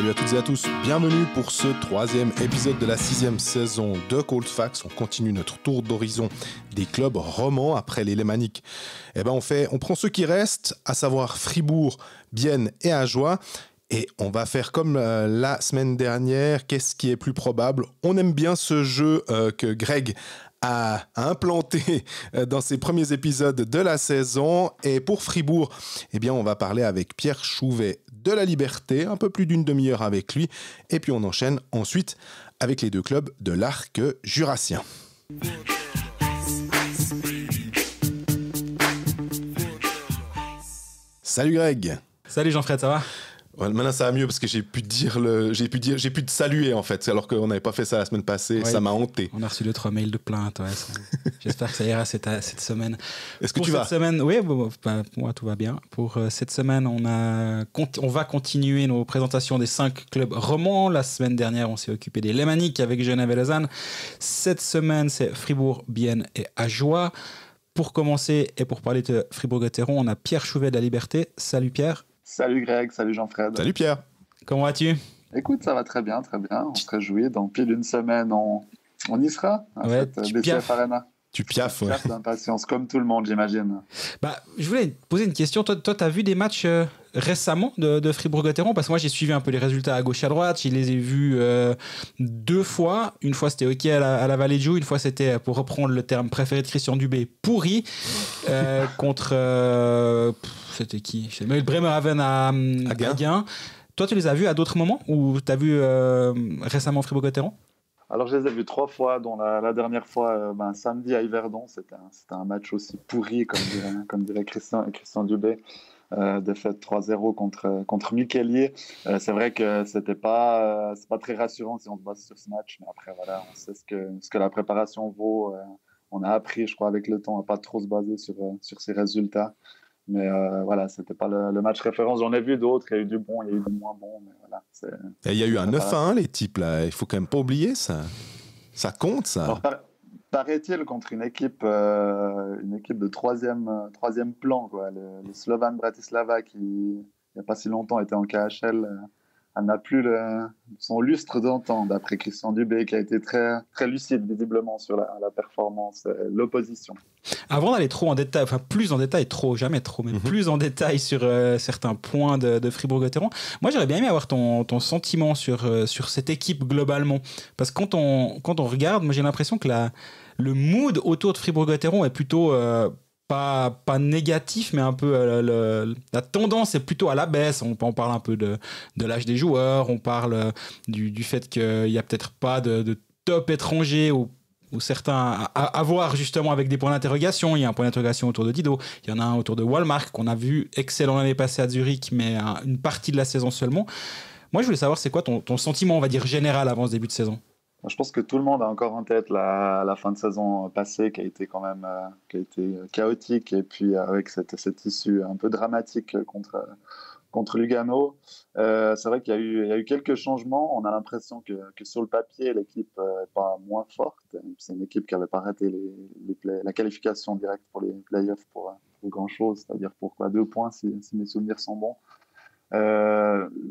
Salut à toutes et à tous, bienvenue pour ce 3e épisode de la 6e saison de Cold Facts. On continue notre tour d'horizon des clubs romans après les Lémaniques. On prend ceux qui restent, à savoir Fribourg, Bienne et Ajoie. Et on va faire comme la semaine dernière, qu'est-ce qui est plus probable ? On aime bien ce jeu que Greg a implanté dans ses premiers épisodes de la saison. Et pour Fribourg, on va parler avec Pierre Chouvet de la Liberté, un peu plus d'une demi-heure avec lui. Et puis on enchaîne ensuite avec les deux clubs de l'arc jurassien. Salut Greg. Salut Jean-Fred, ça va ? Ouais, maintenant ça va mieux parce que j'ai pu te saluer en fait, alors qu'on n'avait pas fait ça la semaine passée, ouais, ça m'a hanté. On a reçu 2-3 mails de plainte, ouais, j'espère que ça ira cette semaine. Est-ce que tu vas ? Oui, pour moi tout va bien. Pour cette semaine, on va continuer nos présentations des 5 clubs romans. La semaine dernière, on s'est occupé des Lémaniques avec Genève et Lausanne. Cette semaine, c'est Fribourg, Bienne et Ajoie. Pour commencer et pour parler de Fribourg-Gotteron, on a Pierre Chouvet de la Liberté. Salut Pierre. Salut Greg, salut Jean-Fred. Salut Pierre. Comment vas-tu ? Écoute, ça va très bien, très bien. On se réjouit. Dans pile d'une semaine, on y sera à cette BCF Arena. Tu piaffes, ouais. Piaffe d'impatience, comme tout le monde, j'imagine. Je voulais te poser une question. Toi, tu as vu des matchs récemment de Fribourg-Gotteron ? Parce que moi, j'ai suivi un peu les résultats à gauche et à droite. Je les ai vus 2 fois. Une fois, c'était OK à la Vallée de Joux. Une fois, c'était, pour reprendre le terme préféré de Christian Dubé, pourri. Contre... c'était qui ? Le Bremerhaven à Gien. Toi, tu les as vus à d'autres moments ? Ou tu as vu récemment Fribourg-Gotteron ? Alors, je les ai vus 3 fois, dont la dernière fois, samedi à Yverdon. C'était un match aussi pourri, comme dirait Christian Dubé. Défaite 3-0 contre Miquelier. C'est vrai que c'est pas très rassurant si on se base sur ce match, mais après, voilà, on sait ce que la préparation vaut. On a appris, je crois, avec le temps, à pas trop se baser sur ces résultats. Mais voilà, c'était pas le match référence. J'en ai vu d'autres, il y a eu du bon, il y a eu du moins bon. Mais voilà, il y a eu un 9-1, les types, là. Il faut quand même pas oublier ça. Ça compte, ça. Alors, paraît-il, contre une équipe de troisième plan, quoi. Le Slovan Bratislava, qui, il n'y a pas si longtemps, était en KHL, elle n'a plus son lustre d'antan, d'après Christian Dubé, qui a été très, très lucide, visiblement, sur la performance, l'opposition. Avant d'aller trop en détail, enfin plus en détail, jamais trop, mais plus en détail sur certains points de Fribourg-Gotteron, moi j'aurais bien aimé avoir ton sentiment sur cette équipe globalement. Parce que quand on regarde, moi j'ai l'impression que le mood autour de Fribourg-Gotteron est plutôt... pas négatif, mais un peu la tendance est plutôt à la baisse. On parle un peu de l'âge des joueurs, on parle du fait qu'il n'y a peut-être pas de top étranger ou certains à voir justement avec des points d'interrogation. Il y a un point d'interrogation autour de Dido, il y en a un autour de Wallmark qu'on a vu excellent l'année passée à Zurich, mais une partie de la saison seulement. Moi je voulais savoir c'est quoi ton sentiment, on va dire général avant ce début de saison. Je pense que tout le monde a encore en tête la fin de saison passée qui a été quand même chaotique, et puis avec cette issue un peu dramatique contre Lugano. C'est vrai qu'il y a eu quelques changements. On a l'impression que sur le papier, l'équipe n'est pas moins forte. C'est une équipe qui n'avait pas raté la qualification directe pour les playoffs pour grand-chose, c'est-à-dire pour 2 points si mes souvenirs sont bons.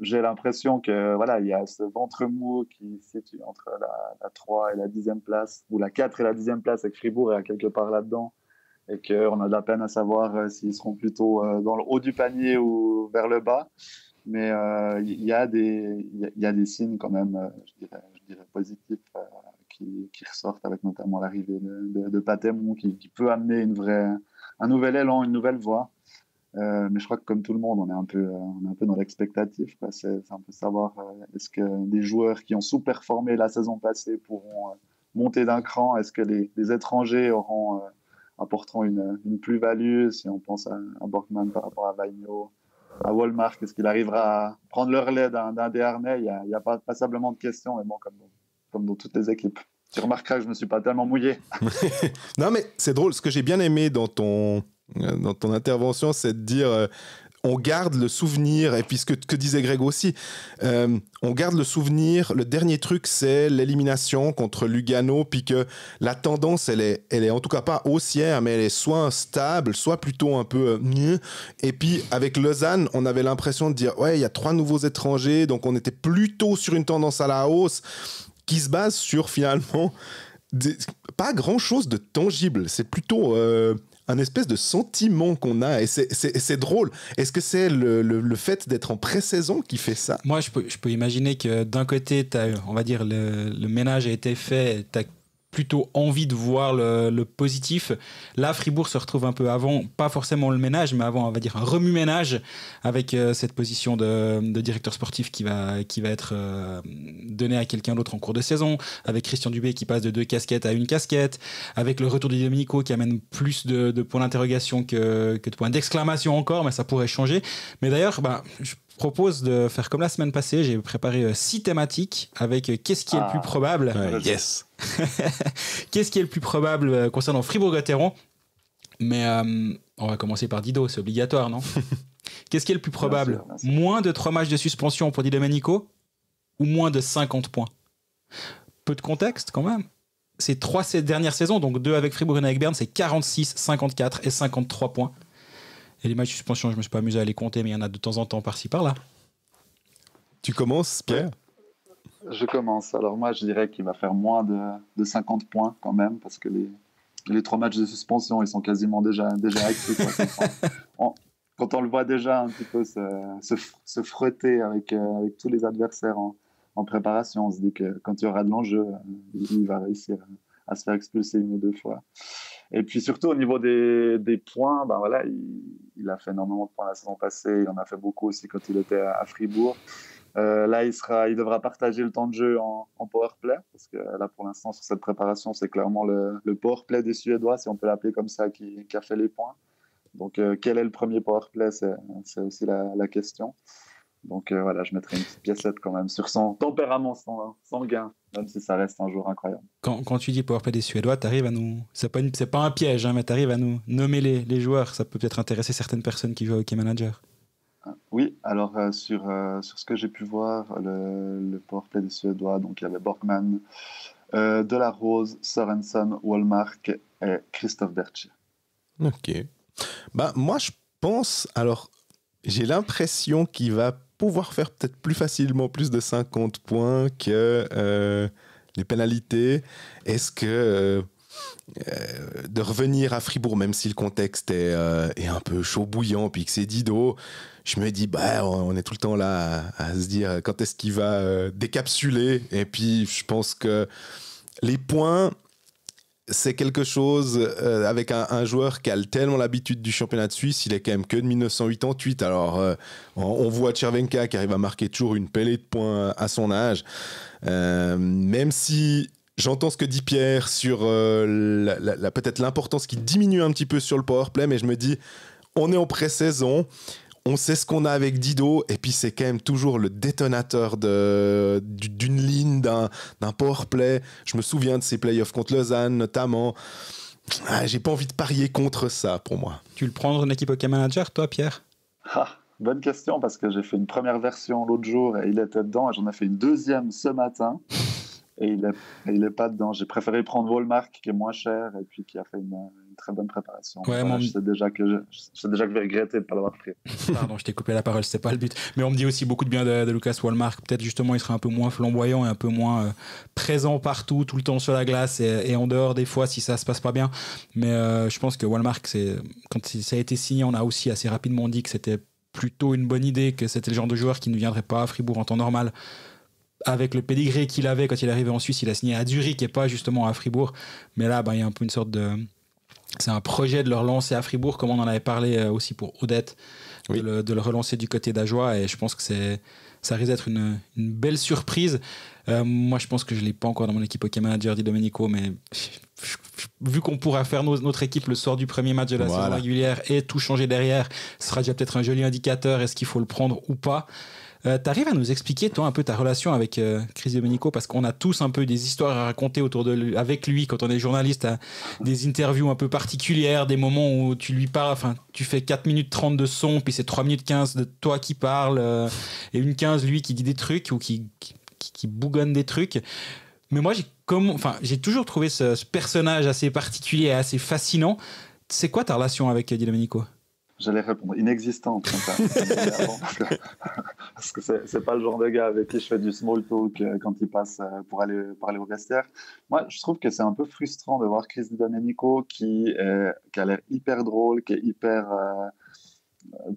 J'ai l'impression que voilà, il y a ce ventre mou qui se situe entre la 3 et la 10e place, ou la 4 et la 10e place, avec Fribourg est quelque part là-dedans, et qu'on a de la peine à savoir s'ils seront plutôt dans le haut du panier ou vers le bas. Mais il y a des signes quand même, je dirais positifs, qui ressortent, avec notamment l'arrivée de Patemon qui peut amener un nouvel élan, une nouvelle voie. Mais je crois que comme tout le monde, on est un peu dans l'expectative, quoi. C'est un peu savoir est-ce que des joueurs qui ont sous-performé la saison passée pourront monter d'un cran. Est-ce que les étrangers apporteront une plus-value, si on pense à Borkman par rapport à Vainio, à Wallmark, est-ce qu'il arrivera à prendre le relais d'un Desharnais? Il y a pas passablement de questions, mais bon, comme dans toutes les équipes. Tu remarqueras que je me suis pas tellement mouillé. Non, mais c'est drôle. Ce que j'ai bien aimé dans ton intervention, c'est de dire on garde le souvenir, et puis ce que disait Greg aussi, on garde le souvenir, le dernier truc, c'est l'élimination contre Lugano, puis que la tendance, elle est en tout cas pas haussière, mais elle est soit stable, soit plutôt un peu mieux. Et puis, avec Lausanne, on avait l'impression de dire, ouais, il y a 3 nouveaux étrangers, donc on était plutôt sur une tendance à la hausse, qui se base sur, finalement, pas grand-chose de tangible. C'est plutôt... un espèce de sentiment qu'on a, et c'est drôle. Est-ce que c'est le fait d'être en pré-saison qui fait ça? Moi, je peux imaginer que d'un côté, on va dire, le ménage a été fait, tu as plutôt envie de voir le positif. Là, Fribourg se retrouve un peu avant, pas forcément le ménage, mais avant, on va dire, un remue-ménage avec cette position de directeur sportif qui va être donnée à quelqu'un d'autre en cours de saison, avec Christian Dubé qui passe de 2 casquettes à 1 casquette, avec le retour de Di Domenico qui amène plus de points d'interrogation que de points d'exclamation encore, mais ça pourrait changer. Mais d'ailleurs, je propose de faire comme la semaine passée. J'ai préparé 6 thématiques avec qu'est-ce qui est le plus probable. Yes. Qu'est-ce qui est le plus probable concernant Fribourg-Gotteron? Mais on va commencer par Dido, c'est obligatoire, non? Qu'est-ce qui est le plus probable? Bien sûr. Moins de 3 matchs de suspension pour Di Domenico ou moins de 50 points? Peu de contexte quand même. Ces 3 dernières saisons, donc 2 avec Fribourg et 1 avec Berne, c'est 46, 54 et 53 points. Et les matchs de suspension, je ne me suis pas amusé à les compter, mais il y en a de temps en temps par-ci, par-là. Tu commences, Pierre? Je commence. Alors moi, je dirais qu'il va faire moins de 50 points quand même, parce que les 3 matchs de suspension, ils sont quasiment déjà acquis. Quand on le voit déjà un petit peu se frotter avec tous les adversaires en préparation, on se dit que quand il y aura de l'enjeu, il va réussir à se faire expulser 1 ou 2 fois. Et puis surtout au niveau des points, voilà, il a fait énormément de points la saison passée, il en a fait beaucoup aussi quand il était à Fribourg. Là, il devra partager le temps de jeu en powerplay, parce que là, pour l'instant, sur cette préparation, c'est clairement le powerplay des Suédois, si on peut l'appeler comme ça, qui a fait les points. Donc, quel est le premier powerplay, c'est aussi la question. Donc voilà, je mettrai une petite piécette quand même sur son tempérament sanguin, même si ça reste un joueur incroyable. Quand tu dis powerplay des Suédois, tu arrives à nous... C'est pas un piège, hein, mais tu arrives à nous nommer les joueurs. Ça peut peut-être intéresser certaines personnes qui jouent au Hockey Manager. Oui, alors sur ce que j'ai pu voir, le powerplay des Suédois, donc il y avait Borgman, Delarose, Sorensen, Wallmark et Christophe Berthier. Ok. Moi, je pense... Alors, j'ai l'impression qu'il va pouvoir faire peut-être plus facilement plus de 50 points que les pénalités. Est-ce que de revenir à Fribourg, même si le contexte est un peu chaud bouillant, puis que c'est Dido, je me dis, on est tout le temps là à se dire quand est-ce qu'il va décapsuler. Et puis, je pense que les points... c'est quelque chose avec un joueur qui a tellement l'habitude du championnat de Suisse, il est quand même que de 1988. Alors, on voit Chervenka qui arrive à marquer toujours une pellée de points à son âge. Même si j'entends ce que dit Pierre sur peut-être l'importance qui diminue un petit peu sur le powerplay, mais je me dis, on est en pré-saison. On sait ce qu'on a avec Dido, et puis c'est quand même toujours le détonateur d'une ligne, d'un powerplay. Je me souviens de ces playoffs contre Lausanne, notamment. J'ai pas envie de parier contre ça, pour moi. Tu le prends dans une équipe Hockey Manager, toi, Pierre? Bonne question, parce que j'ai fait une première version l'autre jour, et il était dedans, et j'en ai fait une deuxième ce matin, et il est pas dedans. J'ai préféré prendre Wallmark, qui est moins cher, et puis qui a fait une très bonne préparation. Ouais, voilà, je sais déjà que je vais regretter de ne pas l'avoir pris. Pardon, je t'ai coupé la parole, c'était pas le but. Mais on me dit aussi beaucoup de bien de Lucas Wallmark. Peut-être justement, il sera un peu moins flamboyant et un peu moins présent partout, tout le temps sur la glace et en dehors des fois si ça se passe pas bien. Mais je pense que Wallmark, quand ça a été signé, on a aussi assez rapidement dit que c'était plutôt une bonne idée, que c'était le genre de joueur qui ne viendrait pas à Fribourg en temps normal. Avec le pédigré qu'il avait quand il est arrivé en Suisse, il a signé à Zurich et pas justement à Fribourg. Mais là, il y a un peu une sorte de... C'est un projet de le relancer à Fribourg, comme on en avait parlé aussi pour Odette, oui. de le relancer du côté d'Ajoie, et je pense que ça risque d'être une belle surprise. Moi, je pense que je ne l'ai pas encore dans mon équipe Hockey Manager, Di Domenico, mais vu qu'on pourra faire notre équipe le soir du premier match de la saison régulière et tout changer derrière, ce sera déjà peut-être un joli indicateur, est-ce qu'il faut le prendre ou pas. T'arrives à nous expliquer, toi, un peu ta relation avec Chris Domenico, parce qu'on a tous un peu des histoires à raconter autour de lui, avec lui quand on est journaliste, des interviews un peu particulières, des moments où tu lui parles, enfin, tu fais 4 minutes 30 de son, puis c'est 3 minutes 15 de toi qui parle, et une 15 lui qui dit des trucs ou qui bougonne des trucs. Mais moi, j'ai toujours trouvé ce personnage assez particulier et assez fascinant. C'est quoi ta relation avec Di Domenico ? J'allais répondre inexistante parce que c'est pas le genre de gars avec qui je fais du small talk quand il passe pour aller parler au vestiaire. Moi, je trouve que c'est un peu frustrant de voir Chris Domenico qui a l'air hyper drôle, qui est hyper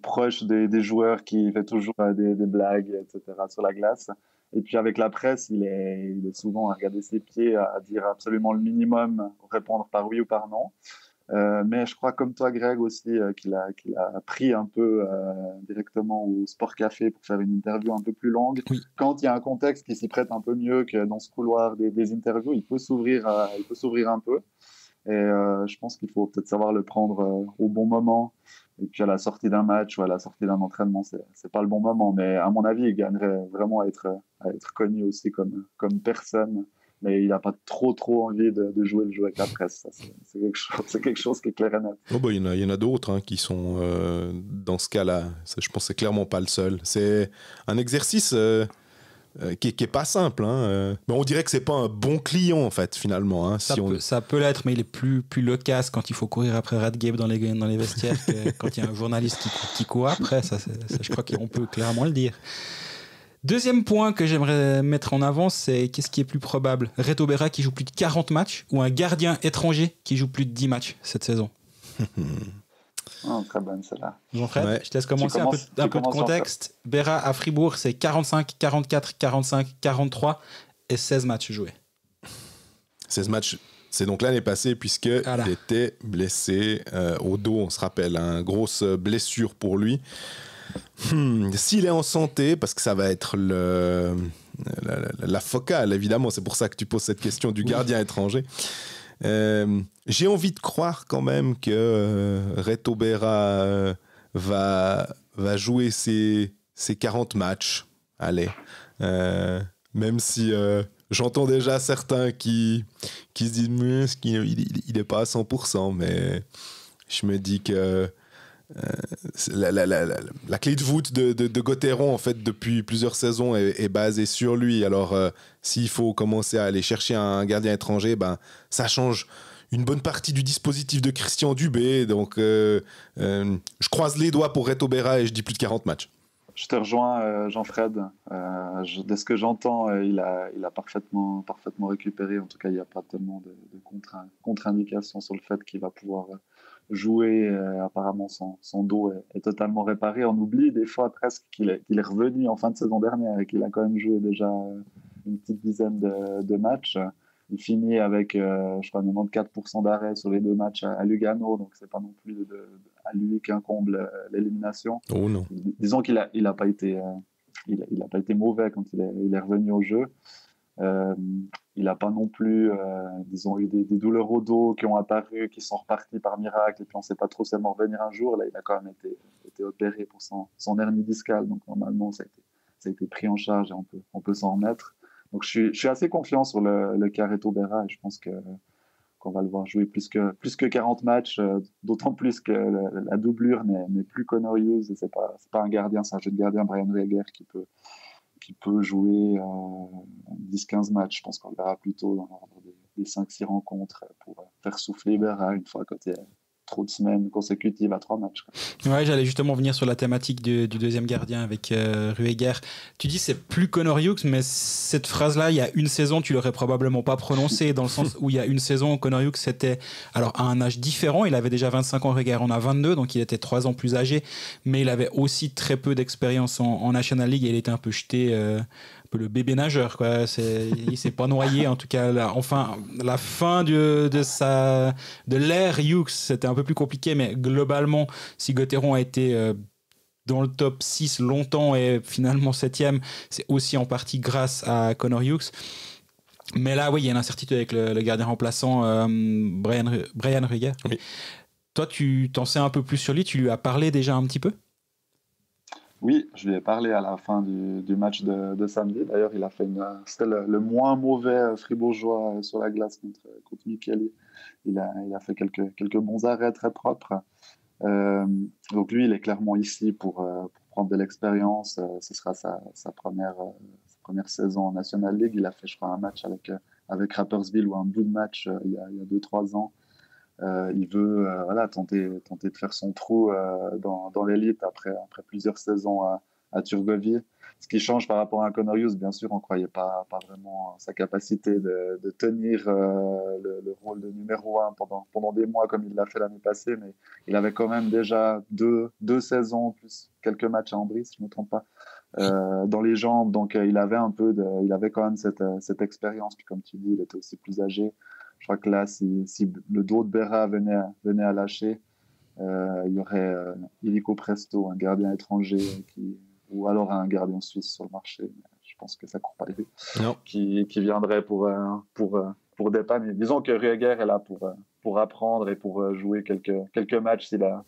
proche des joueurs, qui fait toujours des blagues, etc. sur la glace. Et puis avec la presse, il est souvent à regarder ses pieds, à dire absolument le minimum, répondre par oui ou par non. Mais je crois comme toi Greg aussi qu'il a pris un peu directement au Sport Café pour faire une interview un peu plus longue. Oui. Quand il y a un contexte qui s'y prête un peu mieux que dans ce couloir des interviews, il peut s'ouvrir un peu. Et je pense qu'il faut peut-être savoir le prendre au bon moment. Et puis à la sortie d'un match ou à la sortie d'un entraînement, c'est pas le bon moment. Mais à mon avis, il gagnerait vraiment à être connu aussi comme personne. Mais il n'a pas trop envie de jouer le jeu avec la presse. Ça, c'est quelque chose qui est clair et net. Oh bah, il y en a d'autres qui sont dans ce cas-là. Ça, je pense que c'est clairement pas le seul. C'est un exercice qui est pas simple. Mais on dirait que c'est pas un bon client en fait finalement. Ça peut l'être, mais il est plus loquace quand il faut courir après Radgate dans les vestiaires que quand il y a un journaliste qui court après. Ça, je crois qu'on peut clairement le dire. Deuxième point que j'aimerais mettre en avant, c'est qu'est-ce qui est plus probable ? Reto Berra qui joue plus de 40 matchs ou un gardien étranger qui joue plus de 10 matchs cette saison ? Très bonne celle-là. Jean-Fred, ouais. Je te laisse commencer un peu de contexte. Berra à Fribourg, c'est 45, 44, 45, 43 et 16 matchs joués. 16 matchs, c'est donc l'année passée puisqu'il était blessé au dos, on se rappelle, grosse blessure pour lui. S'il est en santé, parce que ça va être la focale, évidemment, c'est pour ça que tu poses cette question du gardien étranger. J'ai envie de croire quand même que Reto Berra va jouer ses 40 matchs. Allez. Même si j'entends déjà certains qui se disent qu'il n'est pas à 100%, mais je me dis que la clé de voûte de Gauthieron en fait depuis plusieurs saisons est basée sur lui. Alors s'il faut commencer à aller chercher un gardien étranger, ça change une bonne partie du dispositif de Christian Dubé. Donc je croise les doigts pour Reto Berra et je dis plus de 40 matchs. Je te rejoins, Jean-Fred. De ce que j'entends, il a parfaitement récupéré. En tout cas, il n'y a pas tellement de contre-indications sur le fait qu'il va pouvoir jouer. Apparemment, son dos est totalement réparé. On oublie des fois presque qu'il est revenu en fin de saison dernière et qu'il a quand même joué déjà une petite dizaine de matchs. Il finit avec, je crois, 94% d'arrêt sur les 2 matchs à Lugano, donc c'est pas non plus à lui qu'incombe l'élimination. Oh non. Disons qu'il a pas été mauvais quand il est revenu au jeu. Il n'a pas non plus, disons, eu des douleurs au dos qui ont apparu, qui sont reparties par miracle, et puis on ne sait pas trop seulement revenir un jour. Là, il a quand même été opéré pour son hernie discale, donc normalement, ça a été pris en charge et on peut s'en remettre. Donc je suis assez confiant sur le cas Reto Berra et je pense qu'on va le voir jouer plus que 40 matchs, d'autant plus que la doublure n'est plus Connor Hughes, et c'est pas un gardien, c'est un jeune gardien, Brian Reger, qui peut jouer 10-15 matchs. Je pense qu'on le verra plutôt dans l'ordre des 5-6 rencontres pour faire souffler Berra une fois quand il y a trop de semaines consécutives à 3 matchs. Ouais, j'allais justement venir sur la thématique du deuxième gardien avec Rueger. Tu dis c'est plus Connor Hughes, mais cette phrase-là, il y a une saison, tu l'aurais probablement pas prononcée, dans le sens où il y a une saison, Connor Hughes c'était à un âge différent. Il avait déjà 25 ans, Rueger en a 22, donc il était 3 ans plus âgé, mais il avait aussi très peu d'expérience en National League et il était un peu jeté... un peu le bébé nageur, quoi. Il s'est pas noyé, en tout cas. La fin de l'ère Hughes, c'était un peu plus compliqué, mais globalement, si Gauthieron a été dans le top 6 longtemps et finalement 7e, c'est aussi en partie grâce à Connor Hughes. Mais là, oui, il y a une incertitude avec le gardien remplaçant Brian Rueger. Oui. Toi, tu t'en sais un peu plus sur lui, tu lui as parlé déjà un petit peu ? Oui, je lui ai parlé à la fin du match de samedi. D'ailleurs, c'était le moins mauvais fribourgeois sur la glace contre Mikkeli. Il a fait quelques bons arrêts très propres. Euh, donc lui, il est clairement ici pour prendre de l'expérience. Ce sera sa première saison en National League. Il a fait, je crois, un match avec Rapperswil ou un bout de match il y a 2-3 ans. Il veut voilà, tenter de faire son trou dans l'élite après plusieurs saisons à Turgovie. Ce qui change par rapport à Conorius, bien sûr, on ne croyait pas vraiment sa capacité de tenir le rôle de numéro 1 pendant des mois comme il l'a fait l'année passée, mais il avait quand même déjà deux saisons, plus quelques matchs à Ambry, si je ne me trompe pas, dans les jambes. Donc il avait quand même cette expérience. Puis comme tu dis, il était aussi plus âgé. Je crois que là, si le dos de Berra venait à lâcher, il y aurait Illico Presto, un gardien étranger, ou alors un gardien suisse sur le marché. Je pense que ça ne court pas les rues. Non. Qui viendrait pour dépanner. Disons que Rueger est là pour apprendre et pour jouer quelques matchs si la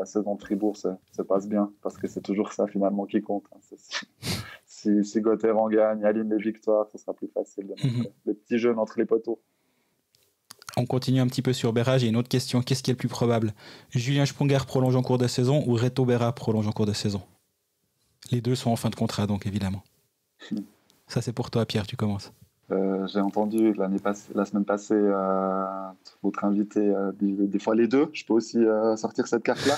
saison de Fribourg se passe bien, parce que c'est toujours ça finalement qui compte. Si Gauthieron gagne, aligne les victoires, ce sera plus facile de mettre les petits jeunes entre les poteaux. On continue un petit peu sur Berra. J'ai une autre question. Qu'est-ce qui est le plus probable? Julien Sprunger prolonge en cours de saison ou Reto Berra prolonge en cours de saison? Les deux sont en fin de contrat, donc évidemment. Ça, c'est pour toi, Pierre, tu commences. J'ai entendu la semaine passée votre invité des fois les deux. Je peux aussi sortir cette carte-là.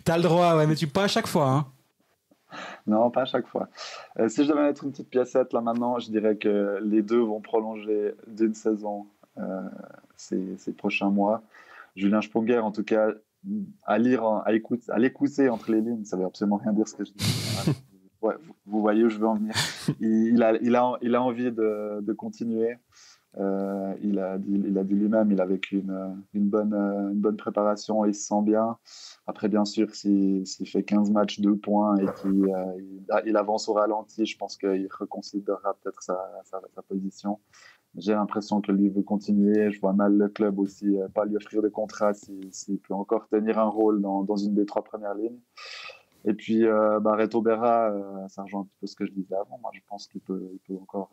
T'as le droit, ouais, mais pas à chaque fois. Hein. Non, pas à chaque fois. Si je devais mettre une petite piécette là maintenant, je dirais que les deux vont prolonger d'une saison ces prochains mois. Julien Sprunger, en tout cas, à l'écouter entre les lignes, ça veut absolument rien dire ce que je dis. Ouais, vous voyez où je veux en venir. Il a envie de continuer. Il a dit lui-même, il a vécu une bonne préparation et il se sent bien. Après, bien sûr, s'il fait 15 matchs, 2 points et qu'il avance au ralenti, je pense qu'il reconsidérera peut-être sa position. J'ai l'impression que lui veut continuer. Je vois mal le club aussi pas lui offrir de contrat s'il peut encore tenir un rôle dans une des 3 premières lignes. Et puis, Reto Berra, ça rejoint un petit peu ce que je disais avant. Moi, je pense qu'il peut encore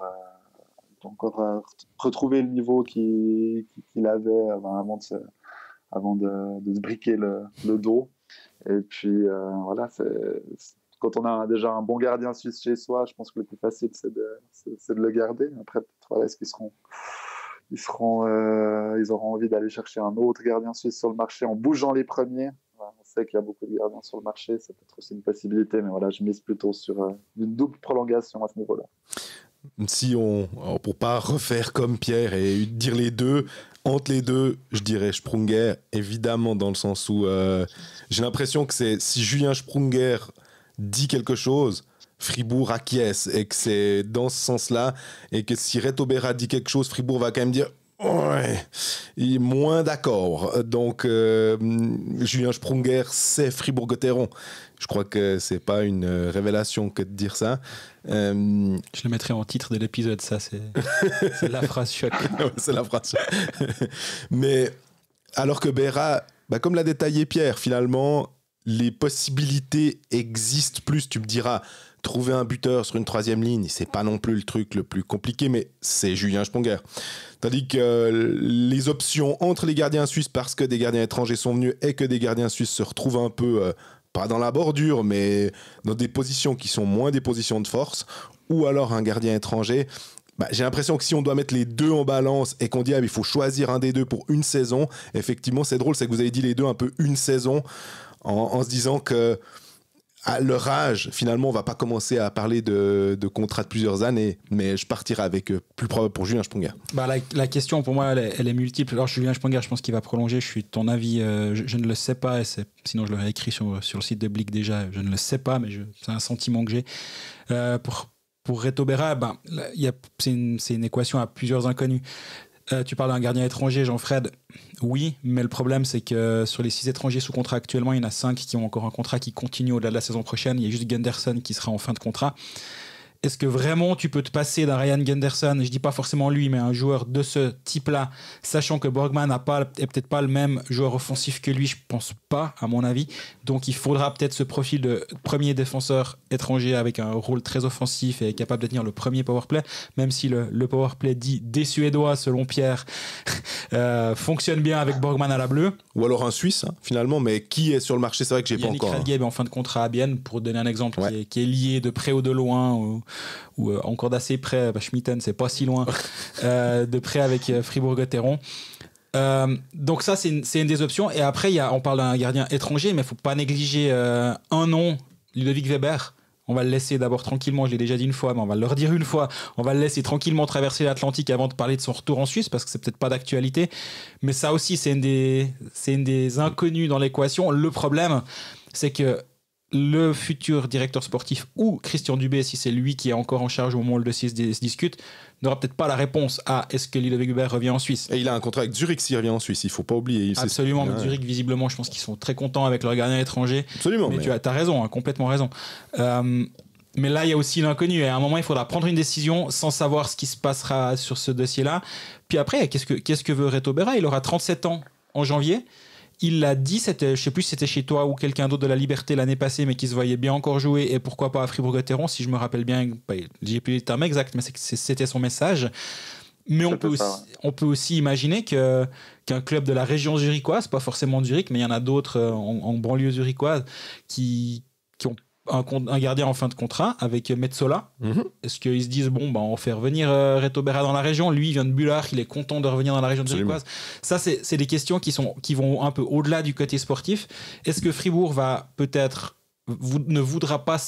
retrouver le niveau qu'il avait avant de se briquer le dos. Et puis, voilà, quand on a déjà un bon gardien suisse chez soi, je pense que le plus facile, c'est de le garder. Après, voilà, est-ce ils auront envie d'aller chercher un autre gardien suisse sur le marché en bougeant les premiers? Voilà, on sait qu'il y a beaucoup de gardiens sur le marché, c'est peut-être aussi une possibilité, mais voilà, je mise plutôt sur une double prolongation à ce niveau-là. Si pour pas refaire comme Pierre et dire les deux, entre les deux, je dirais Sprunger, évidemment, dans le sens où j'ai l'impression que si Julien Sprunger dit quelque chose, Fribourg acquiesce, et que c'est dans ce sens-là, et que si Reto Berra dit quelque chose, Fribourg va quand même dire ouais, il est moins d'accord. Donc Julien Sprunger, c'est Fribourg-Gotteron. Je crois que c'est pas une révélation que de dire ça. Je le mettrai en titre de l'épisode, ça, c'est la phrase choc. Ouais, c'est la phrase choc. Mais alors que Berra, comme l'a détaillé Pierre, finalement, les possibilités existent plus. Tu me diras, trouver un buteur sur une 3e ligne, c'est pas non plus le truc le plus compliqué, mais c'est Julien Sprunger. Tandis que les options entre les gardiens suisses, parce que des gardiens étrangers sont venus et que des gardiens suisses se retrouvent un peu, pas dans la bordure, mais dans des positions qui sont moins des positions de force, ou alors un gardien étranger, j'ai l'impression que si on doit mettre les deux en balance et qu'on dit il faut choisir un des deux pour une saison, effectivement, c'est drôle, c'est que vous avez dit les deux un peu une saison, en se disant que à leur âge, finalement, on va pas commencer à parler de contrats de plusieurs années, mais je partirai avec plus probable pour Julien Sprunger. La question, pour moi, elle est multiple. Alors, Julien Sprunger, je pense qu'il va prolonger. Je suis de ton avis. Je ne le sais pas. Sinon, je l'aurais écrit sur le site de Blick déjà. Je ne le sais pas, mais c'est un sentiment que j'ai. Pour Reto Berra, c'est une équation à plusieurs inconnus. Tu parles d'un gardien étranger, Jean-Fred. Oui, mais le problème, c'est que sur les 6 étrangers sous contrat actuellement, il y en a 5 qui ont encore un contrat qui continue au-delà de la saison prochaine. Il y a juste Gunderson qui sera en fin de contrat. Est-ce que vraiment tu peux te passer d'un Ryan Gunderson, je dis pas forcément lui, mais un joueur de ce type-là, sachant que Borgman est peut-être pas le même joueur offensif que lui, je pense pas, à mon avis. Donc il faudra peut-être ce profil de premier défenseur étranger avec un rôle très offensif et capable de tenir le premier powerplay, même si le powerplay dit des Suédois, selon Pierre, fonctionne bien avec Borgman à la bleue. Ou alors un Suisse, hein, finalement, mais qui est sur le marché, c'est vrai que j'ai pas Yannick encore. Radgeb est en fin de contrat à Bienne, pour donner un exemple qui est lié de près ou de loin, ou encore d'assez près, Schmitten, c'est pas si loin, de près avec Fribourg-Gotteron. Donc ça, c'est une des options. Et après, on parle d'un gardien étranger, mais il ne faut pas négliger un nom, Ludovic Weber. On va le laisser d'abord tranquillement, je l'ai déjà dit une fois, mais on va le redire une fois. On va le laisser tranquillement traverser l'Atlantique avant de parler de son retour en Suisse, parce que c'est peut-être pas d'actualité. Mais ça aussi, c'est une des inconnus dans l'équation. Le problème, c'est que le futur directeur sportif ou Christian Dubé, si c'est lui qui est encore en charge au moment où le dossier se discute, n'aura peut-être pas la réponse à est-ce que Ludovic Weber revient en Suisse. Et il a un contrat avec Zurich s'il revient en Suisse, il ne faut pas oublier. Absolument, mais Zurich, visiblement, je pense qu'ils sont très contents avec leur gardien étranger. Absolument. Mais tu as raison, hein, complètement raison. Mais là, il y a aussi l'inconnu. Et à un moment, il faudra prendre une décision sans savoir ce qui se passera sur ce dossier-là. Puis après, qu'est-ce que veut Reto Berra ? Il aura 37 ans en janvier. Il l'a dit, je ne sais plus si c'était chez toi ou quelqu'un d'autre de la Liberté l'année passée, mais qui se voyait bien encore jouer, et pourquoi pas à Fribourg-Gotteron, si je me rappelle bien, j'ai plus les termes exacts, mais c'était son message. Mais on peut aussi imaginer qu'un club de la région zurichoise, pas forcément Zurich, mais il y en a d'autres en banlieue zurichoise, qui ont un gardien en fin de contrat avec Metsola. Est-ce qu'ils se disent on fait revenir Reto Berra dans la région, lui il vient de Bullard, il est content de revenir dans la région de zurichoise. Ça c'est des questions qui vont un peu au-delà du côté sportif. Est-ce que Fribourg va peut-être ne voudra pas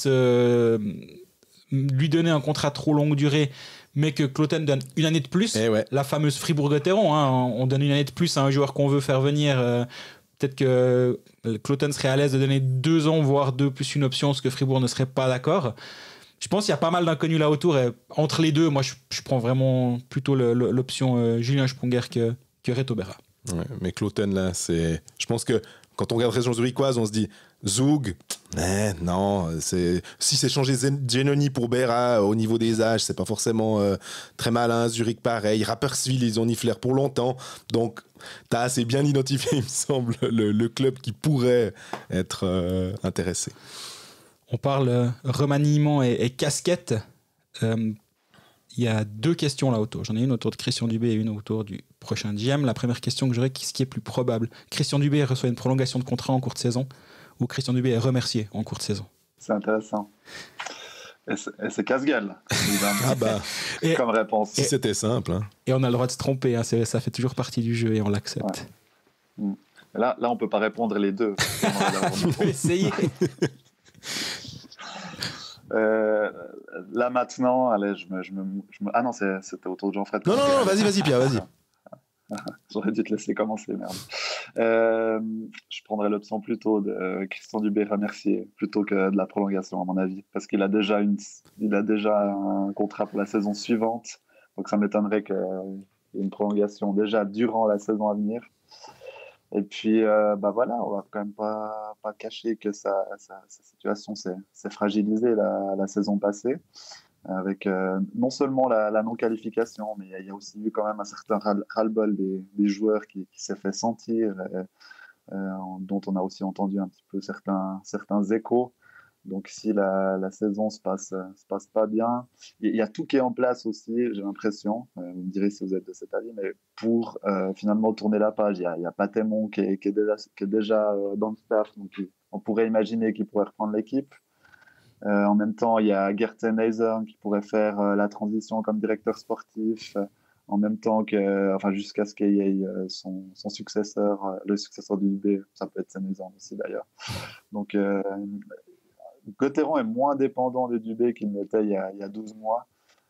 lui donner un contrat trop longue durée, mais que Cloten donne une année de plus, la fameuse Fribourg-Gotteron, hein, on donne une année de plus à un joueur qu'on veut faire venir. Peut-être que Cloten serait à l'aise de donner 2 ans, voire 2 plus une option, ce que Fribourg ne serait pas d'accord. Je pense qu'il y a pas mal d'inconnus là autour. Et entre les deux, moi, je prends vraiment plutôt l'option Julien Sponger que Reto Berra. Ouais, mais Cloten, là, je pense que quand on regarde région zurichoise, on se dit Zug, non, si c'est changer Genoni pour Berra au niveau des âges, c'est pas forcément très malin. Zurich, pareil. Rapperswil, ils ont Niffler pour longtemps. Donc, t'as assez bien identifié, il me semble, le club qui pourrait être intéressé. On parle remaniement et casquette. Il y a 2 questions là autour. J'en ai une autour de Christian Dubé et une autour du prochain GM. La première question que j'aurais, ce qui est plus probable ? Christian Dubé reçoit une prolongation de contrat en cours de saison ou Christian Dubé est remercié en cours de saison ? C'est intéressant. Et c'est casse-gueule, comme réponse. Si c'était simple. Hein. Et on a le droit de se tromper, hein, ça fait toujours partie du jeu et on l'accepte. Ouais. Là, on ne peut pas répondre les deux. On peut essayer. Là maintenant, allez, ah non, c'était autour de Jean-Fred. Non, vas-y Pierre, vas-y. J'aurais dû te laisser commencer, merde. Je prendrais l'option plutôt de Christian Dubé remercier plutôt que de la prolongation, à mon avis, parce qu'il a déjà un contrat pour la saison suivante, donc ça m'étonnerait qu'il y ait une prolongation déjà durant la saison à venir. Et puis, voilà, on va quand même pas cacher que sa situation s'est fragilisée la saison passée, avec non seulement la non-qualification, mais il y a aussi eu quand même un certain ras-le-bol des joueurs qui s'est fait sentir, dont on a aussi entendu un petit peu certains échos. Donc si la saison se passe pas bien, il y a tout qui est en place aussi, j'ai l'impression, vous me direz si vous êtes de cet avis, mais pour finalement tourner la page, il y a Patémon qui est déjà dans le staff, donc on pourrait imaginer qu'il pourrait reprendre l'équipe. En même temps, il y a Gerten Eisern qui pourrait faire la transition comme directeur sportif, en même temps jusqu'à ce qu'il y ait son successeur, le successeur du Dubé, ça peut être Eisern aussi d'ailleurs. Donc Gotteron est moins dépendant de Dubé qu'il n'était il y a 12 mois.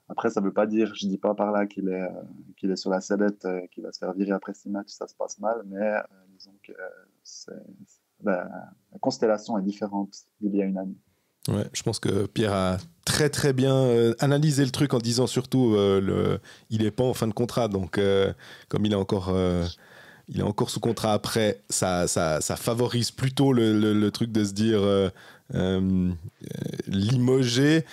Après, ça ne veut pas dire, je ne dis pas par là qu'il est sur la sellette, qu'il va se faire virer après 6 matchs, ça se passe mal, mais disons que la constellation est différente d'il y a une année. Ouais, je pense que Pierre a très très bien analysé le truc en disant surtout il n'est pas en fin de contrat, donc comme il a encore il est encore sous contrat après, ça favorise plutôt le truc de se dire limoger.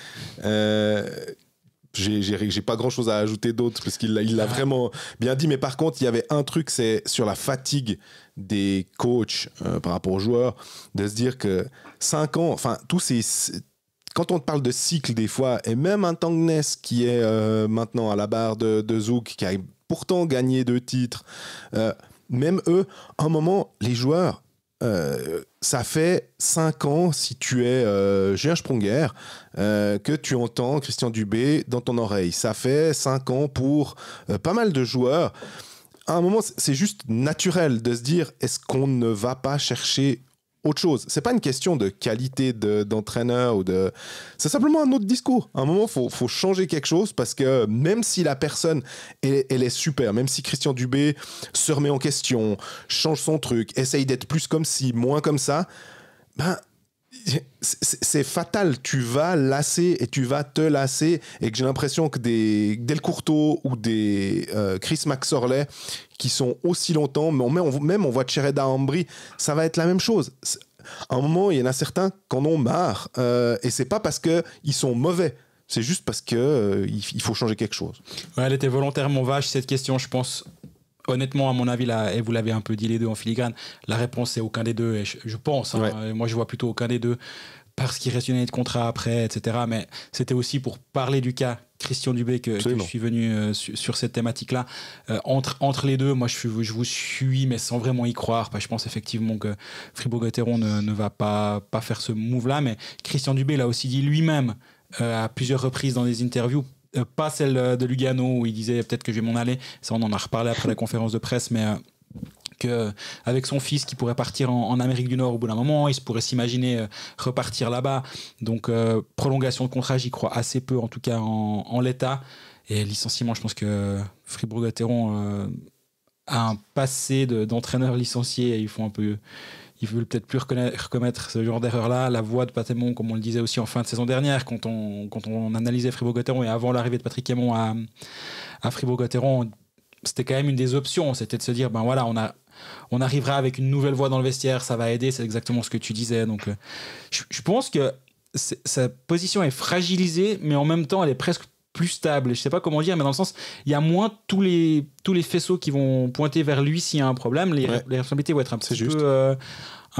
J'ai pas grand chose à ajouter d'autre parce qu'il l'a vraiment bien dit, mais par contre il y avait un truc, c'est sur la fatigue des coachs par rapport aux joueurs, de se dire que 5 ans, enfin tous ces, quand on te parle de cycle des fois, et même un Tangness qui est maintenant à la barre de Zouk, qui a pourtant gagné 2 titres, même eux, à un moment, les joueurs, ça fait 5 ans, si tu es Julien Sprunger, que tu entends Christian Dubé dans ton oreille. Ça fait 5 ans pour pas mal de joueurs. À un moment, c'est juste naturel de se dire, est-ce qu'on ne va pas chercher autre chose? C'est pas une question de qualité d'entraîneur ou de... C'est simplement un autre discours. À un moment, faut changer quelque chose parce que même si la personne, elle est super, même si Christian Dubé se remet en question, change son truc, essaye d'être plus comme ci, moins comme ça, ben... c'est fatal, tu vas lasser et tu vas te lasser, et que j'ai l'impression que des Del Courteau ou des Chris McSorley qui sont aussi longtemps, même on voit Chereda Ambry, ça va être la même chose. À un moment, il y en a certains qui en ont marre, et c'est pas parce qu'ils sont mauvais, c'est juste parce qu'il faut changer quelque chose. Ouais, elle était volontairement vache cette question, je pense. Honnêtement, à mon avis, là, et vous l'avez un peu dit les deux en filigrane, la réponse c'est aucun des deux, et je pense. Hein, ouais. Moi, je vois plutôt aucun des deux, parce qu'il reste une année de contrat après, etc. Mais c'était aussi pour parler du cas Christian Dubé que je suis venu sur cette thématique-là. Entre les deux, moi, je vous suis, mais sans vraiment y croire. Je pense effectivement que Fribourg-Gotteron ne va pas faire ce move-là, mais Christian Dubé l'a aussi dit lui-même à plusieurs reprises dans des interviews. Pas celle de Lugano où il disait peut-être que je vais m'en aller, ça on en a reparlé après la conférence de presse, mais qu'avec son fils qui pourrait partir en Amérique du Nord au bout d'un moment, il se pourrait s'imaginer repartir là-bas, donc prolongation de contrat j'y crois assez peu, en tout cas en l'état, et licenciement, je pense que Fribourg-Gotteron a un passé d'entraîneur licencié, et ils veulent peut-être plus recommettre ce genre d'erreur-là. La voix de Patemon, comme on le disait aussi en fin de saison dernière, quand on analysait Fribourg-Gotteron et avant l'arrivée de Patrick Aymon à Fribourg-Gotteron, c'était quand même une des options. C'était de se dire, ben voilà, on arrivera avec une nouvelle voix dans le vestiaire, ça va aider. C'est exactement ce que tu disais. Donc, je pense que sa position est fragilisée, mais en même temps, elle est presque plus stable. Je sais pas comment dire, mais dans le sens, il y a moins tous les faisceaux qui vont pointer vers lui s'il y a un problème. Les responsabilités vont être un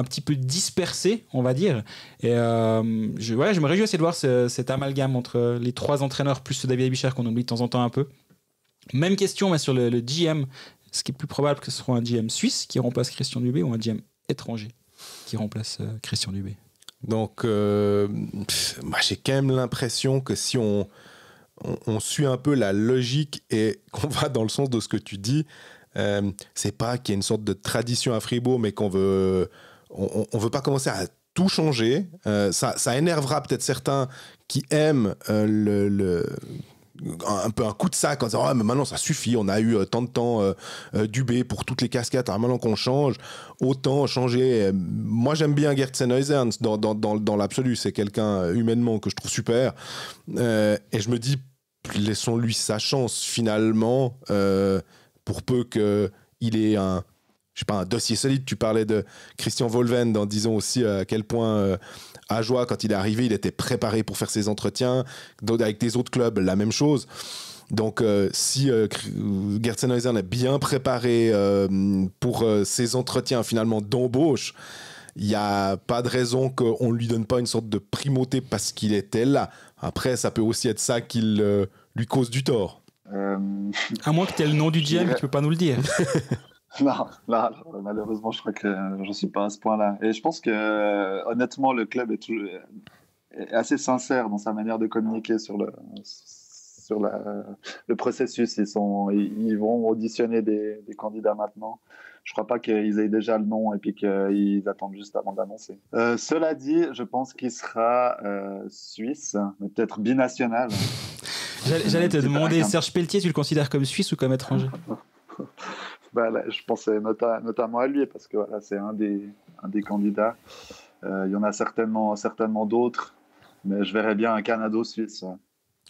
petit peu dispersées, on va dire. Et je me réjouis assez de voir cet amalgame entre les 3 entraîneurs plus David Abichar qu'on oublie de temps en temps un peu. Même question, mais sur le GM, ce qui est plus probable que ce soit un GM suisse qui remplace Christian Dubé ou un GM étranger qui remplace Christian Dubé. Donc, moi, j'ai quand même l'impression que si on suit un peu la logique et qu'on va dans le sens de ce que tu dis, c'est pas qu'il y a une sorte de tradition à Fribourg, mais qu'on veut pas commencer à tout changer. Ça énervera peut-être certains qui aiment un peu un coup de sac en disant mais maintenant ça suffit, on a eu tant de temps Dubé pour toutes les cascades, alors maintenant qu'on change, autant changer. Moi j'aime bien Gert Sennhuysen dans l'absolu, c'est quelqu'un humainement que je trouve super, et je me dis laissons-lui sa chance finalement, pour peu qu'il ait un dossier solide. Tu parlais de Christian Volven en disant aussi à quel point Ajoie, quand il est arrivé, il était préparé pour faire ses entretiens. Avec des autres clubs, la même chose. Donc, si Gert Sennhuysen est bien préparé pour ses entretiens finalement d'embauche, il n'y a pas de raison qu'on ne lui donne pas une sorte de primauté parce qu'il était là. Après, ça peut aussi être ça qui lui cause du tort. À moins que tu aies le nom du GM, tu ne peux pas nous le dire. Non, malheureusement, je crois que j'en suis pas à ce point-là. Et je pense que, honnêtement, le club est assez sincère dans sa manière de communiquer sur le processus. Ils vont auditionner des candidats maintenant. Je crois pas qu'ils aient déjà le nom et puis qu'ils attendent juste avant d'annoncer. Cela dit, je pense qu'il sera suisse, mais peut-être binational. J'allais te demander, Serge Pelletier, tu le considères comme suisse ou comme étranger? Là, je pensais notamment à lui parce que voilà, c'est un des candidats. Il y en a certainement d'autres, mais je verrais bien un Canado-Suisse. Ouais.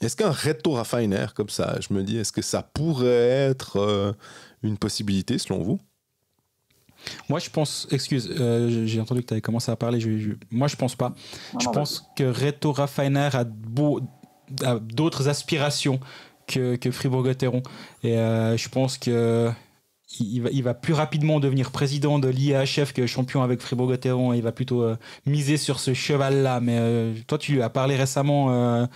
Est-ce qu'un Reto Raffiner comme ça, je me dis, est-ce que ça pourrait être une possibilité selon vous? Moi, je pense, excuse, j'ai entendu que tu avais commencé à parler. Moi, je pense pas. Je pense que Reto Raffainer a d'autres aspirations que Fribourg-Gotteron. Et je pense que il va plus rapidement devenir président de l'IAHF que champion avec Fribourg-Gotteron. Il va plutôt miser sur ce cheval-là. Mais toi, tu lui as parlé récemment,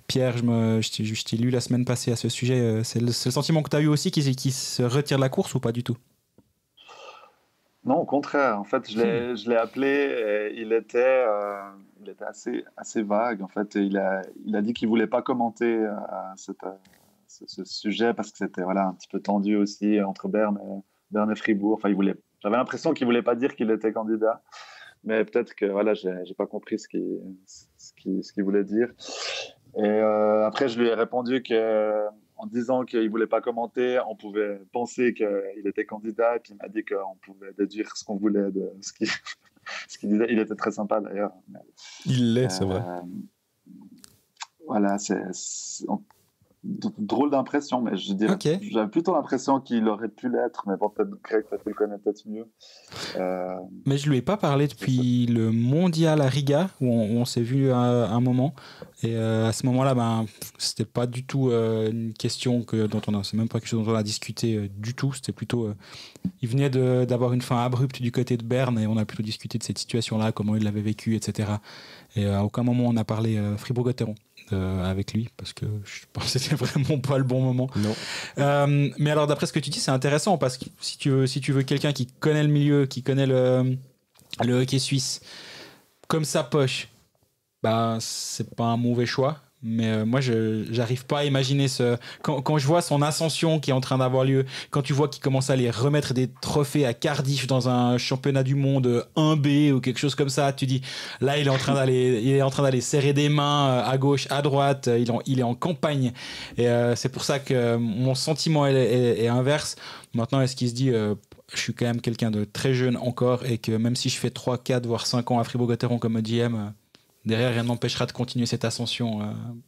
Pierre. Je t'ai lu la semaine passée à ce sujet. C'est le sentiment que tu as eu aussi qu'il se retire de la course ou pas du tout? Non, au contraire. En fait, je l'ai appelé. Et il était assez vague. En fait, il a dit qu'il voulait pas commenter ce sujet parce que c'était un petit peu tendu aussi entre Berne et Fribourg. Enfin, j'avais l'impression qu'il voulait pas dire qu'il était candidat, mais peut-être que j'ai pas compris ce qu'il voulait dire. Et après, je lui ai répondu que en disant qu'il voulait pas commenter, on pouvait penser qu'il était candidat. Et puis il m'a dit qu'on pouvait déduire ce qu'on voulait de ce qu'il disait. Il était très sympa d'ailleurs. Mais, il l'est, c'est vrai. Voilà, c'est drôle d'impression, mais je dirais, j'avais plutôt l'impression qu'il aurait pu l'être, mais bon, peut-être Greg, tu le connais peut-être mieux. Mais je lui ai pas parlé depuis le mondial à Riga, où on s'est vu à un moment, et à ce moment-là, c'était pas du tout une question c'est même pas quelque chose dont on a discuté du tout, c'était plutôt, il venait d'avoir une fin abrupte du côté de Berne, et on a plutôt discuté de cette situation-là, comment il l'avait vécu, etc. Et à aucun moment on a parlé Fribourg-Gotteron avec lui, parce que je pense que c'était vraiment pas le bon moment. Non. Mais alors, d'après ce que tu dis, c'est intéressant, parce que si tu veux quelqu'un qui connaît le milieu, qui connaît le hockey suisse comme sa poche, c'est pas un mauvais choix. Mais moi, j'arrive pas à imaginer quand je vois son ascension qui est en train d'avoir lieu, quand tu vois qu'il commence à aller remettre des trophées à Cardiff dans un championnat du monde 1B ou quelque chose comme ça, tu dis, là, il est en train d'aller serrer des mains à gauche, à droite, il est en campagne. Et c'est pour ça que mon sentiment est inverse. Maintenant, est-ce qu'il se dit, je suis quand même quelqu'un de très jeune encore, et que même si je fais 3, 4, voire 5 ans à Fribourg-Gotteron comme GM, derrière, rien n'empêchera de continuer cette ascension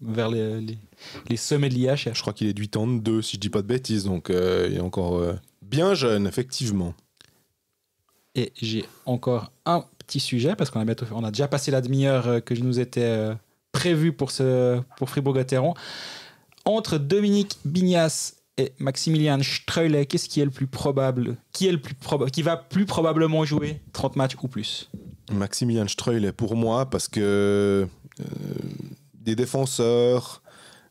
vers les sommets de l'IH. Je crois qu'il est de 82, si je dis pas de bêtises, donc il est encore bien jeune, effectivement. Et j'ai encore un petit sujet, parce qu'on a déjà passé la demi-heure que je nous étais prévu pour Fribourg-Gotteron. Entre Dominique Bignas et Maximilian Streulet, qu'est-ce qui est le plus probable? Qui va plus probablement jouer 30 matchs ou plus? Maximilian Streulet pour moi, parce que des défenseurs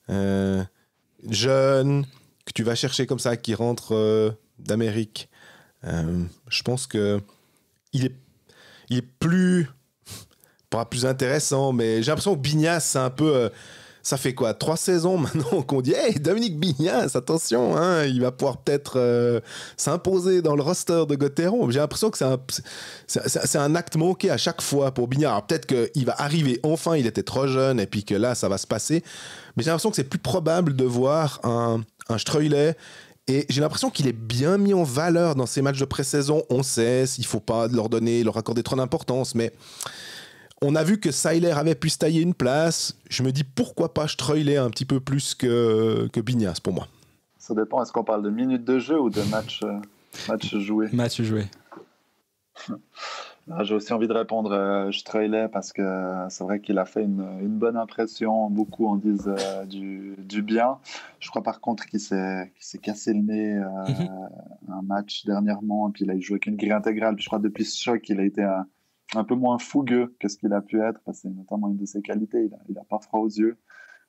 jeunes que tu vas chercher comme ça, qui rentrent d'Amérique, je pense que il est pas plus intéressant, mais j'ai l'impression que Bignas, c'est un peu ça fait quoi, 3 saisons maintenant qu'on dit hey, Dominique Bignas, attention, hein, il va pouvoir peut-être s'imposer dans le roster de Gotteron. J'ai l'impression que c'est un acte manqué à chaque fois pour Bignas. Alors peut-être qu'il va arriver enfin, il était trop jeune, et puis que là ça va se passer, mais j'ai l'impression que c'est plus probable de voir un Streulet. Et j'ai l'impression qu'il est bien mis en valeur dans ces matchs de pré-saison. On sait, il ne faut pas leur accorder trop d'importance, mais on a vu que Seiler avait pu se tailler une place. Je me dis pourquoi pas Streulet un petit peu plus que Bignas pour moi. Ça dépend, est-ce qu'on parle de minutes de jeu ou de matchs joués? Matchs joués. J'ai aussi envie de répondre Streulet parce que c'est vrai qu'il a fait une bonne impression. Beaucoup en disent du bien. Je crois par contre qu'il s'est cassé le nez un match dernièrement, et puis il a joué qu'une grille intégrale. Puis je crois depuis ce choc, il a été un peu moins fougueux que ce qu'il a pu être. C'est notamment une de ses qualités. Il a pas froid aux yeux.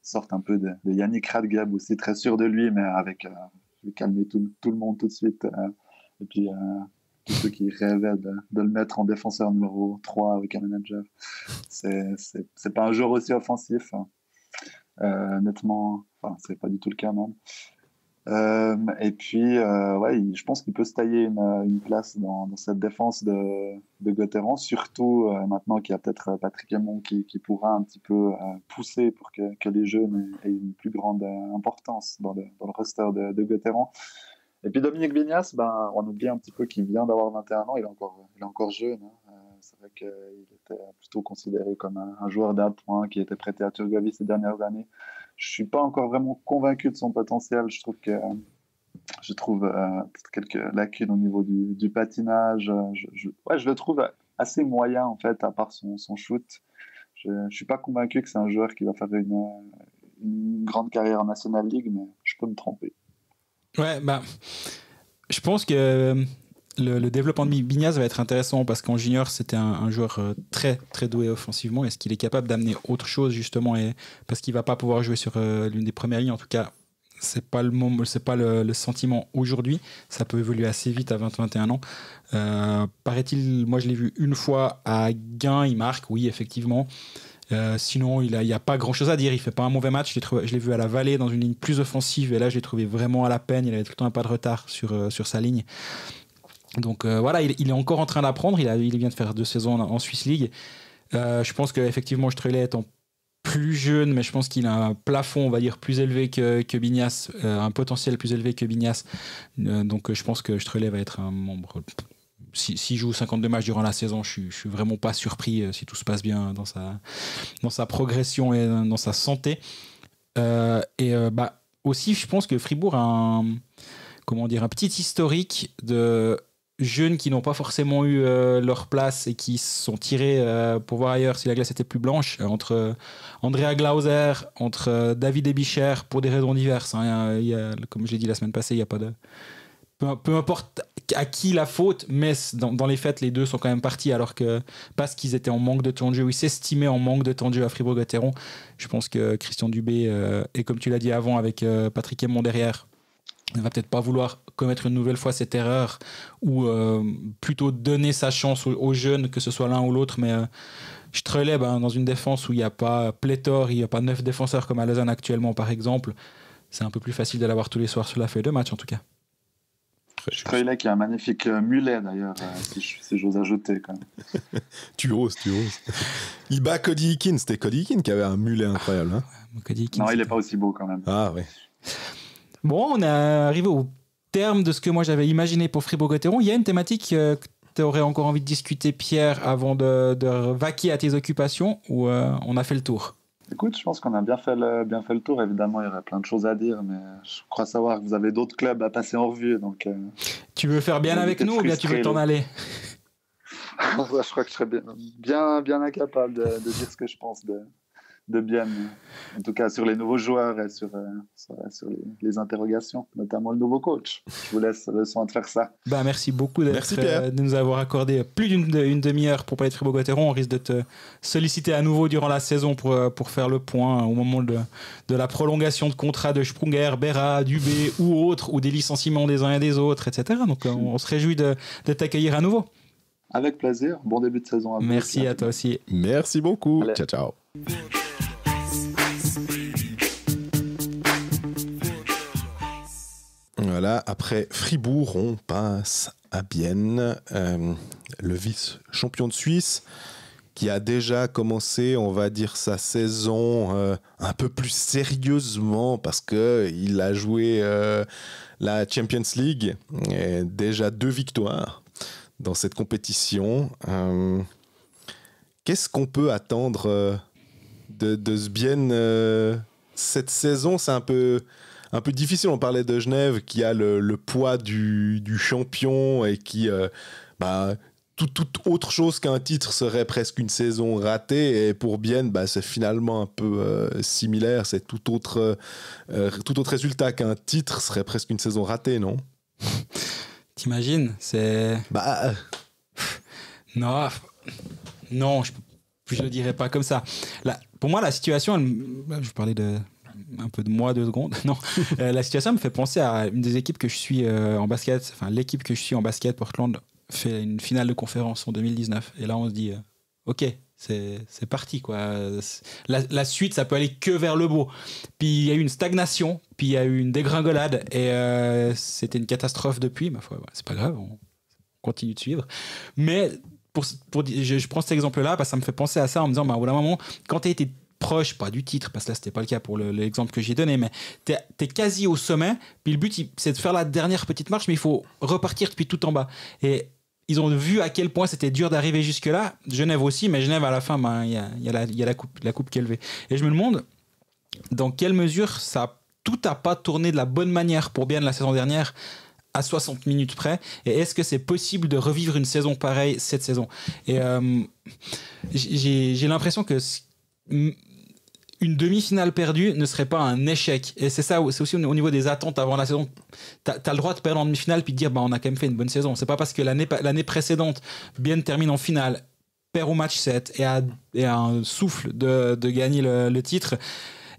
Sorte un peu de Yannick Radgeb aussi, très sûr de lui, mais avec calmer tout le monde tout de suite. Et puis tous ceux qui rêvaient de le mettre en défenseur numéro 3 avec un manager. C'est pas un joueur aussi offensif. Nettement, enfin, c'est pas du tout le cas même. Et puis, je pense qu'il peut se tailler une place dans cette défense de Gotteron, surtout maintenant qu'il y a peut-être Patrick Aymon qui pourra un petit peu pousser pour que les jeunes aient une plus grande importance dans le roster de Gotteron. Et puis Dominique Bignas, on oublie un petit peu qu'il vient d'avoir 21 ans, il est encore jeune. Hein. C'est vrai qu'il était plutôt considéré comme un joueur d'appoint qui était prêté à Turgovie ces dernières années. Je ne suis pas encore vraiment convaincu de son potentiel. Je trouve que je trouve quelques lacunes au niveau du patinage. Je le trouve assez moyen, en fait, à part son shoot. Je ne suis pas convaincu que c'est un joueur qui va faire une grande carrière en National League, mais je peux me tromper. Ouais, je pense que le développement de Bignaz va être intéressant parce qu'en junior, c'était un joueur très, très doué offensivement. Est-ce qu'il est capable d'amener autre chose, justement, et parce qu'il ne va pas pouvoir jouer sur l'une des premières lignes, en tout cas. C'est pas le sentiment aujourd'hui. Ça peut évoluer assez vite à 20-21 ans. Paraît-il, moi je l'ai vu une fois à Gain, il marque, oui, effectivement. Sinon, il n'y a pas grand-chose à dire. Il fait pas un mauvais match. Je l'ai vu à la Vallée dans une ligne plus offensive et là, je l'ai trouvé vraiment à la peine. Il avait tout le temps un pas de retard sur sa ligne. Donc voilà, il est encore en train d'apprendre. Il vient de faire 2 saisons en Swiss League. Je pense qu'effectivement, Streley étant plus jeune, mais je pense qu'il a un plafond, on va dire, plus élevé que Bignaz, un potentiel plus élevé que Bignaz. Donc je pense que Streley va être un membre. S'il joue 52 matchs durant la saison, je suis vraiment pas surpris si tout se passe bien dans sa progression et dans sa santé. Aussi, je pense que Fribourg a un petit historique de jeunes qui n'ont pas forcément eu leur place et qui se sont tirés pour voir ailleurs si la glace était plus blanche, entre Andrea Glauser, entre David Ebicher, pour des raisons diverses. Hein. Comme je l'ai dit la semaine passée, il n'y a pas de... Peu importe à qui la faute, mais dans les faits, les deux sont quand même partis, alors que parce qu'ils étaient en manque de temps de jeu, ou ils s'estimaient en manque de temps de jeu à Fribourg-Gotteron. Je pense que Christian Dubé, et comme tu l'as dit avant avec Patrick Aymon derrière, ne va peut-être pas vouloir commettre une nouvelle fois cette erreur ou plutôt donner sa chance aux jeunes, que ce soit l'un ou l'autre. Mais Streley, dans une défense où il n'y a pas pléthore, il n'y a pas 9 défenseurs comme à Lausanne actuellement, par exemple, c'est un peu plus facile de l'avoir tous les soirs sur la feuille de match, en tout cas. Streley qui a un magnifique mulet, d'ailleurs, si j'ose ajouter. Quand même. Tu oses. Il bat Cody Eakin. C'était Cody Eakin qui avait un mulet incroyable. Hein. Non, il n'est pas aussi beau quand même. Ah oui. Bon, on est arrivé au terme de ce que moi j'avais imaginé pour Fribourg-Gotteron. Il y a une thématique que tu aurais encore envie de discuter, Pierre, avant de vaquer à tes occupations, ou on a fait le tour? Écoute, je pense qu'on a bien fait le tour. Évidemment, il y aurait plein de choses à dire, mais je crois savoir que vous avez d'autres clubs à passer en revue. Donc, tu veux faire bien avec nous ou bien tu veux t'en aller? Je crois que je serais bien incapable de dire ce que je pense de bien, en tout cas sur les nouveaux joueurs et sur les interrogations, notamment le nouveau coach. Je vous laisse le soin de faire ça. Merci beaucoup de nous avoir accordé plus d'une demi-heure pour parler de Fribourg-Gotteron. On risque de te solliciter à nouveau durant la saison pour faire le point au moment de la prolongation de contrat de Sprunger, Berra, Dubé ou autres, ou des licenciements des uns et des autres, etc. Donc on se réjouit de t'accueillir à nouveau. Avec plaisir. Bon début de saison à vous. Merci à toi aussi. Merci beaucoup. Allez. Ciao. Voilà, après Fribourg, on passe à Bienne, le vice-champion de Suisse, qui a déjà commencé, on va dire, sa saison un peu plus sérieusement parce qu'il a joué la Champions League, et déjà 2 victoires dans cette compétition. Qu'est-ce qu'on peut attendre de ce Bienne cette saison? C'est un peu difficile. On parlait de Genève qui a le poids du champion et qui toute autre chose qu'un titre serait presque une saison ratée, et pour Bienne c'est finalement un peu similaire. C'est tout autre résultat qu'un titre serait presque une saison ratée, non? T'imagines? C'est... Non, je le dirais pas comme ça. Pour moi, la situation, je parlais un peu de moi 2 secondes. Non, la situation me fait penser à une des équipes que je suis en basket. Enfin, l'équipe que je suis en basket, Portland, fait une finale de conférence en 2019. Et là, on se dit, ok, c'est parti, quoi. La suite, ça peut aller que vers le beau. Puis il y a eu une stagnation, puis il y a eu une dégringolade, et c'était une catastrophe depuis. Ma foi, c'est pas grave, on continue de suivre. Mais je prends cet exemple-là parce que ça me fait penser à ça en me disant, au bout d'un moment, quand tu as été proche, pas du titre, parce que là c'était pas le cas pour l'exemple que j'ai donné, mais t'es quasi au sommet, puis le but c'est de faire la dernière petite marche, mais il faut repartir depuis tout en bas. Et ils ont vu à quel point c'était dur d'arriver jusque-là. Genève aussi, mais Genève à la fin, il y a la coupe qui est levée. Et je me demande dans quelle mesure ça tout n'a pas tourné de la bonne manière pour Bienne la saison dernière à 60 minutes près. Et est-ce que c'est possible de revivre une saison pareille cette saison? Et j'ai l'impression que une demi-finale perdue ne serait pas un échec. Et c'est ça, c'est aussi au niveau des attentes avant la saison. T'as le droit de perdre en demi-finale puis de dire on a quand même fait une bonne saison. C'est pas parce que l'année précédente, Bienne termine en finale, perd au match 7 et a un souffle de gagner le titre.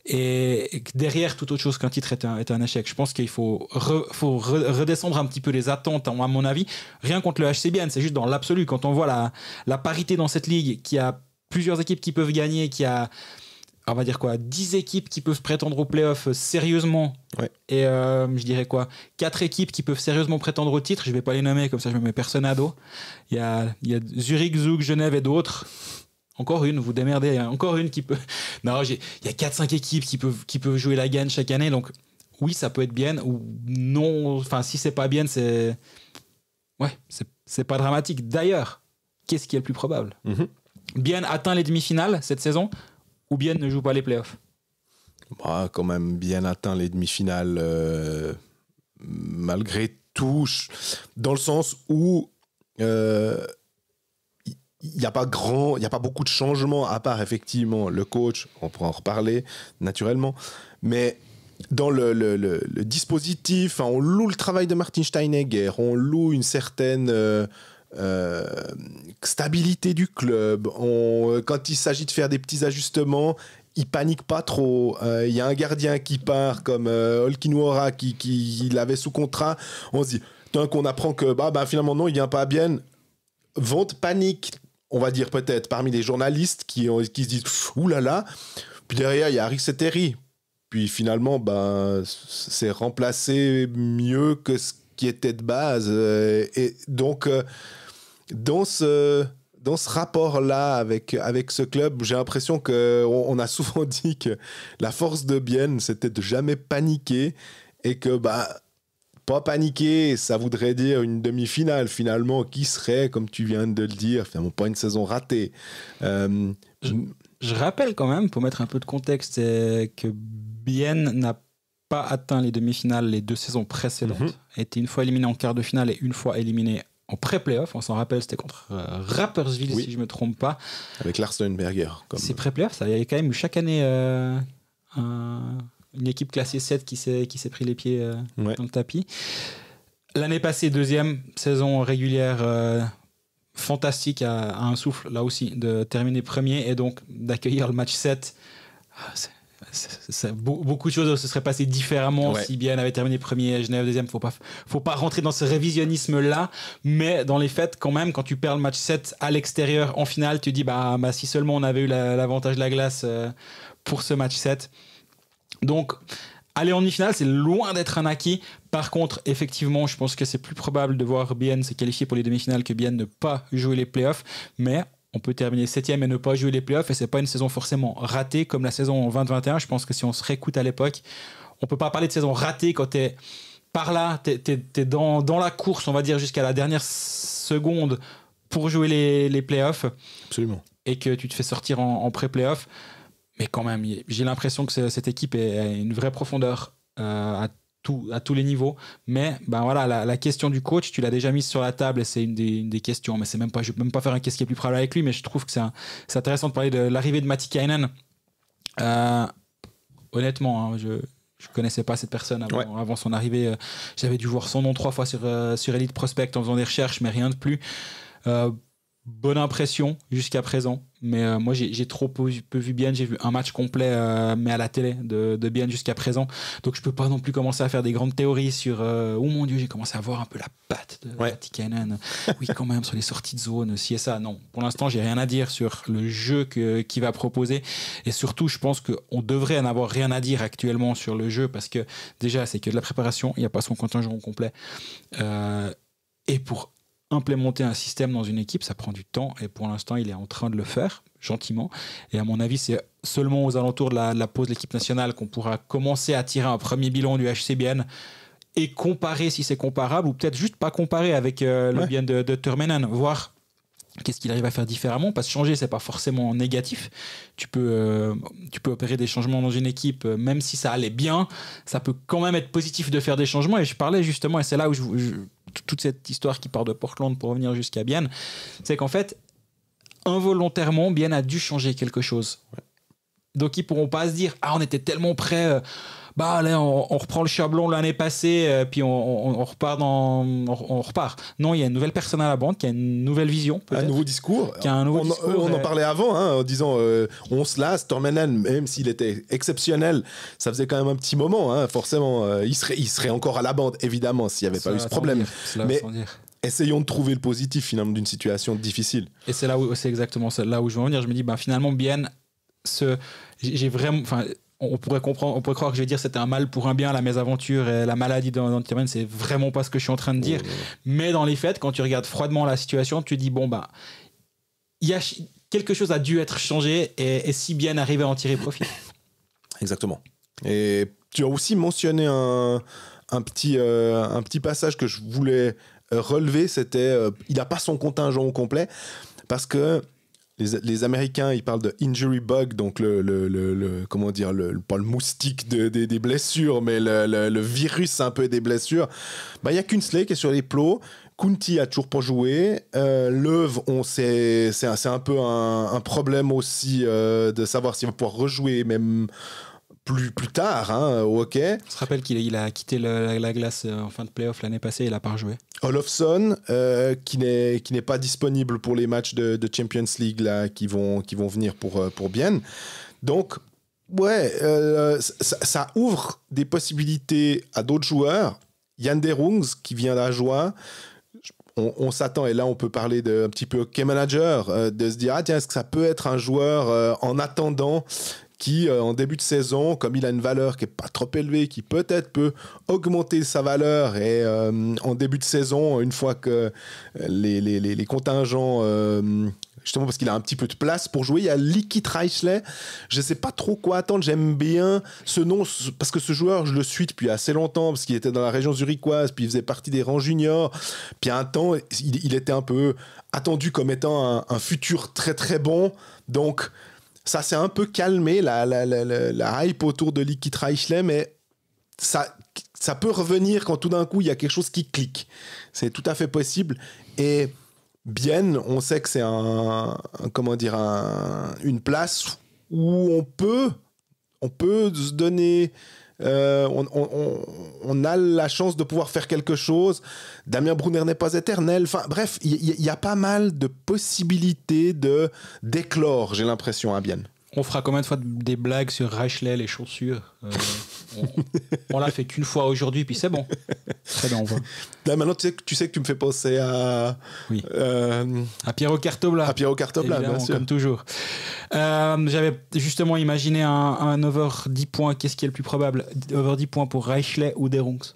Et derrière, toute autre chose qu'un titre est un échec. Je pense qu'il faut redescendre un petit peu les attentes, à mon avis. Rien contre le HC Bienne, c'est juste dans l'absolu. Quand on voit la parité dans cette ligue, qu'il y a plusieurs équipes qui peuvent gagner, qu'il y a, on va dire 10 équipes qui peuvent prétendre aux playoffs sérieusement. Ouais. Et je dirais 4 équipes qui peuvent sérieusement prétendre au titre. Je ne vais pas les nommer, comme ça je me mets personne à dos. Il y a Zurich, Zug, Genève et d'autres. Encore une, vous démerdez. Encore une qui peut. Non, il y a 4-5 équipes qui peuvent jouer la gagne chaque année. Donc, oui, ça peut être bien. Ou non. Enfin, si c'est pas bien, c'est. Ouais, c'est pas dramatique. D'ailleurs, qu'est-ce qui est le plus probable? Bienne atteint les demi-finales cette saison ou Bienne ne joue pas les playoffs? Quand même, Bienne atteint les demi-finales malgré tout. Dans le sens où. Il n'y a pas beaucoup de changements à part effectivement le coach, on pourra en reparler naturellement, mais dans le dispositif, on loue le travail de Martin Steinegger, on loue une certaine stabilité du club, quand il s'agit de faire des petits ajustements, il panique pas trop. Il y a un gardien qui part comme Olkinuora qui l'avait sous contrat, on se dit, tant qu'on apprend que finalement non, il vient pas à Bienne, vente panique, on va dire peut-être parmi les journalistes qui se disent oulala, puis derrière il y a Arik Seteri, puis finalement c'est remplacé mieux que ce qui était de base, et donc dans ce rapport là avec ce club, j'ai l'impression qu'on a souvent dit que la force de Bienne c'était de jamais paniquer, et que pas paniquer, ça voudrait dire une demi-finale finalement qui serait, comme tu viens de le dire, finalement pas une saison ratée. Je rappelle quand même, pour mettre un peu de contexte, que Bienne n'a pas atteint les demi-finales les 2 saisons précédentes. A été une fois éliminé en quart de finale et une fois éliminé en pré-playoff. On s'en rappelle, c'était contre Rapperswil, si je ne me trompe pas. Avec Lars Steinberger. C'est pré-playoff, ça. Il y a quand même eu chaque année une équipe classée 7 qui s'est pris les pieds dans le tapis. L'année passée, 2e saison régulière fantastique à un souffle, là aussi, de terminer premier et donc d'accueillir le match 7. Beaucoup de choses se seraient passées différemment si Bienne avait terminé premier et Genève 2e. Faut pas rentrer dans ce révisionnisme-là, mais dans les faits, quand même, quand tu perds le match 7 à l'extérieur en finale, tu dis si seulement on avait eu l'avantage de la glace pour ce match 7. Donc, aller en demi-finale, c'est loin d'être un acquis. Par contre, effectivement, je pense que c'est plus probable de voir Bienne se qualifier pour les demi-finales que Bienne ne pas jouer les playoffs. Mais on peut terminer 7e et ne pas jouer les playoffs. Et c'est pas une saison forcément ratée comme la saison 2021. Je pense que si on se réécoute à l'époque, on peut pas parler de saison ratée quand t'es par là, t'es dans la course, on va dire, jusqu'à la dernière seconde pour jouer les playoffs. Absolument. Et que tu te fais sortir en pré-playoff. Mais quand même, j'ai l'impression que cette équipe a une vraie profondeur à tous les niveaux. Mais la question du coach, tu l'as déjà mise sur la table et c'est une des questions. Mais je ne vais même pas faire un qu'est-ce qui est plus probable avec lui, mais je trouve que c'est intéressant de parler de l'arrivée de Matikainen. Honnêtement, je ne connaissais pas cette personne avant son arrivée. J'avais dû voir son nom 3 fois sur Elite Prospect en faisant des recherches, mais rien de plus. Bonne impression jusqu'à présent, mais moi j'ai trop peu vu Bienne. J'ai vu un match complet mais à la télé de Bienne jusqu'à présent, donc je peux pas non plus commencer à faire des grandes théories sur oh mon Dieu, j'ai commencé à voir un peu la patte de Matikainen. Oui, quand même, sur les sorties de zone, si et ça. Non, pour l'instant j'ai rien à dire sur le jeu qu'il va proposer, et surtout je pense qu'on devrait en avoir rien à dire actuellement sur le jeu, parce que déjà c'est que de la préparation, il n'y a pas son contingent complet, et pour implémenter un système dans une équipe, ça prend du temps, et pour l'instant il est en train de le faire gentiment, et à mon avis c'est seulement aux alentours de la pause de l'équipe nationale qu'on pourra commencer à tirer un premier bilan du HC Bienne et comparer si c'est comparable, ou peut-être juste pas comparer avec le Bienne de Turmenen, voir Qu'est-ce qu'il arrive à faire différemment? Parce que changer, c'est pas forcément négatif. Tu peux opérer des changements dans une équipe, même si ça allait bien, ça peut quand même être positif de faire des changements. Et je parlais justement, et c'est là où toute cette histoire qui part de Portland pour revenir jusqu'à Bienne, c'est qu'en fait, involontairement, Bienne a dû changer quelque chose. Ouais. Donc ils pourront pas se dire on était tellement prêts. Là, on reprend le chablon l'année passée, puis on repart on repart. Non, il y a une nouvelle personne à la bande qui a une nouvelle vision, peut-être. Un nouveau discours. On en parlait avant, en disant on se lasse. Tormenan, même s'il était exceptionnel, ça faisait quand même un petit moment. Forcément, il serait encore à la bande, évidemment, s'il n'y avait pas eu ce problème. Mais essayons de trouver le positif, finalement, d'une situation difficile. Et c'est exactement là où je veux en venir. Je me dis, finalement, Bienne, j'ai vraiment... On pourrait croire que je vais dire c'était un mal pour un bien, la mésaventure et la maladie dans Tyrone, c'est vraiment pas ce que je suis en train de dire. Mais dans les faits, quand tu regardes froidement la situation, tu te dis quelque chose a dû être changé et si bien arriver à en tirer profit. Exactement. Et tu as aussi mentionné un petit passage que je voulais relever, c'était il n'a pas son contingent au complet parce que les Américains, ils parlent de injury bug, donc comment dire, pas le moustique des blessures, mais le virus un peu des blessures. Il y a Kunsley qui est sur les plots. Kunti a toujours pas joué. Löw, c'est un peu un problème aussi de savoir s'il va pouvoir rejouer même plus tard au hockey. On se rappelle qu'il a quitté la glace en fin de play-off l'année passée, il n'a pas rejoué. Olofsson, qui n'est pas disponible pour les matchs de Champions League là, qui vont venir pour Bienne. Donc, ça ouvre des possibilités à d'autres joueurs. Jan de Rungs, qui vient d'Ajoie, on s'attend, et là on peut parler un petit peu hockey manager, de se dire est-ce que ça peut être un joueur en attendant qui, en début de saison, comme il a une valeur qui n'est pas trop élevée, qui peut-être peut augmenter sa valeur, et en début de saison, une fois que les contingents, justement parce qu'il a un petit peu de place pour jouer, il y a Licky Reichlet, je ne sais pas trop quoi attendre, j'aime bien ce nom, parce que ce joueur, je le suis depuis assez longtemps, parce qu'il était dans la région zurichoise, puis il faisait partie des rangs juniors, puis à un temps, il était un peu attendu comme étant un futur très très bon, donc... Ça s'est un peu calmé, la hype autour de Licky Reichlet, mais ça peut revenir quand tout d'un coup, il y a quelque chose qui clique. C'est tout à fait possible. Et Bienne, on sait que c'est une place où on peut se donner... on a la chance de pouvoir faire quelque chose. Damien Brunner n'est pas éternel. Enfin, bref, il y a pas mal de possibilités d'éclore, j'ai l'impression, à Bienne. On fera combien de fois des blagues sur Reichlet, les chaussures on l'a fait qu'une fois aujourd'hui, puis c'est bon. Très bien, on voit. Là, maintenant, tu sais que tu me fais penser à... Oui. À Piero Cartobla. À Piero Cartobla, bien sûr. Comme toujours. J'avais justement imaginé un over 10 points. Qu'est-ce qui est le plus probable? Over 10 points pour Reichlet ou de Rungs?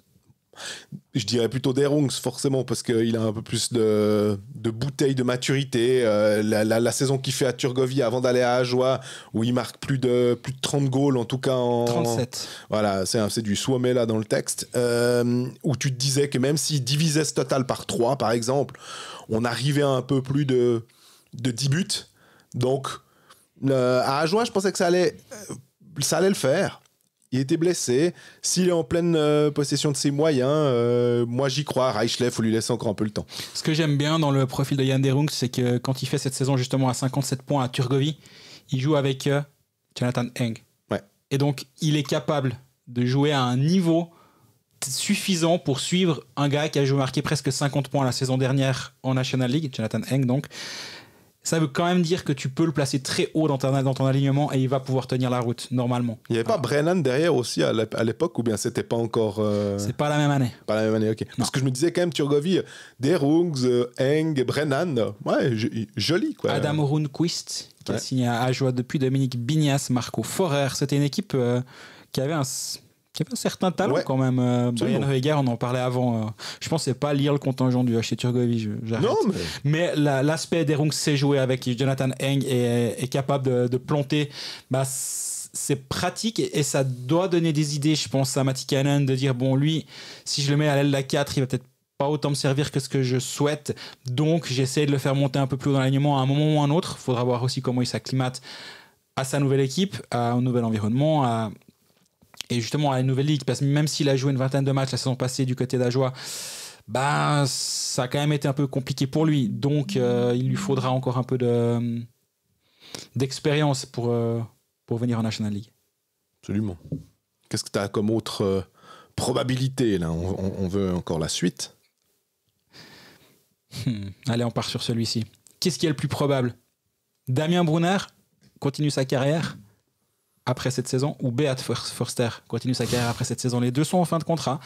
Je dirais plutôt de Rungs, forcément, parce qu'il a un peu plus de bouteille de maturité. La saison qu'il fait à Turgovie avant d'aller à Ajoie, où il marque plus de 30 goals, en tout cas 37. Voilà, c'est du Suomet là dans le texte, où tu te disais que même s'il divisait ce total par 3, par exemple, on arrivait à un peu plus de 10 buts. Donc, à Ajoie, je pensais que ça allait le faire. Il était blessé. S'il est en pleine possession de ses moyens, moi j'y crois. Reichlet, il faut lui laisser encore un peu le temps. Ce que j'aime bien dans le profil de Jan de Rungs, c'est que quand il fait cette saison justement à 57 points à Turgovie, il joue avec Jonathan Eng. Ouais. Et donc il est capable de jouer à un niveau suffisant pour suivre un gars qui a marqué presque 50 points la saison dernière en National League, Jonathan Eng donc. Ça veut quand même dire que tu peux le placer très haut dans ton alignement et il va pouvoir tenir la route, normalement. Il n'y avait pas Brennan derrière aussi à l'époque, ou bien c'était pas encore... C'est pas la même année. Pas la même année, ok. Non. Parce que je me disais quand même, Turgovie, De Rungs, Eng, Brennan, ouais, joli, quoi. Adam Rundqvist, qui a signé à Ajoie depuis, Dominique Bignas, Marco Forer. C'était une équipe qui avait un certain talent quand même. Brian Heuger, on en parlait avant. Je pensais pas lire le contingent du HC Turgovie. J'arrête. Non, mais l'aspect des Rungs sait jouer avec Jonathan Eng et est capable de planter. C'est pratique et ça doit donner des idées, je pense, à Matikainen de dire bon, lui, si je le mets à l'aile de la 4, il va peut-être pas autant me servir que ce que je souhaite. Donc, j'essaie de le faire monter un peu plus haut dans l'alignement à un moment ou à un autre. Il faudra voir aussi comment il s'acclimate à sa nouvelle équipe, à un nouvel environnement, et justement à une nouvelle ligue. Parce que même s'il a joué une vingtaine de matchs la saison passée du côté d'Ajoie, ça a quand même été un peu compliqué pour lui. Donc, il lui faudra encore un peu d'expérience pour venir en National League. Absolument. Qu'est-ce que tu as comme autre probabilité là, on veut encore la suite. Allez, on part sur celui-ci. Qu'est-ce qui est le plus probable? Damien Brunner continue sa carrière après cette saison, ou Beat Forster continue sa carrière après cette saison? Les deux sont en fin de contrat.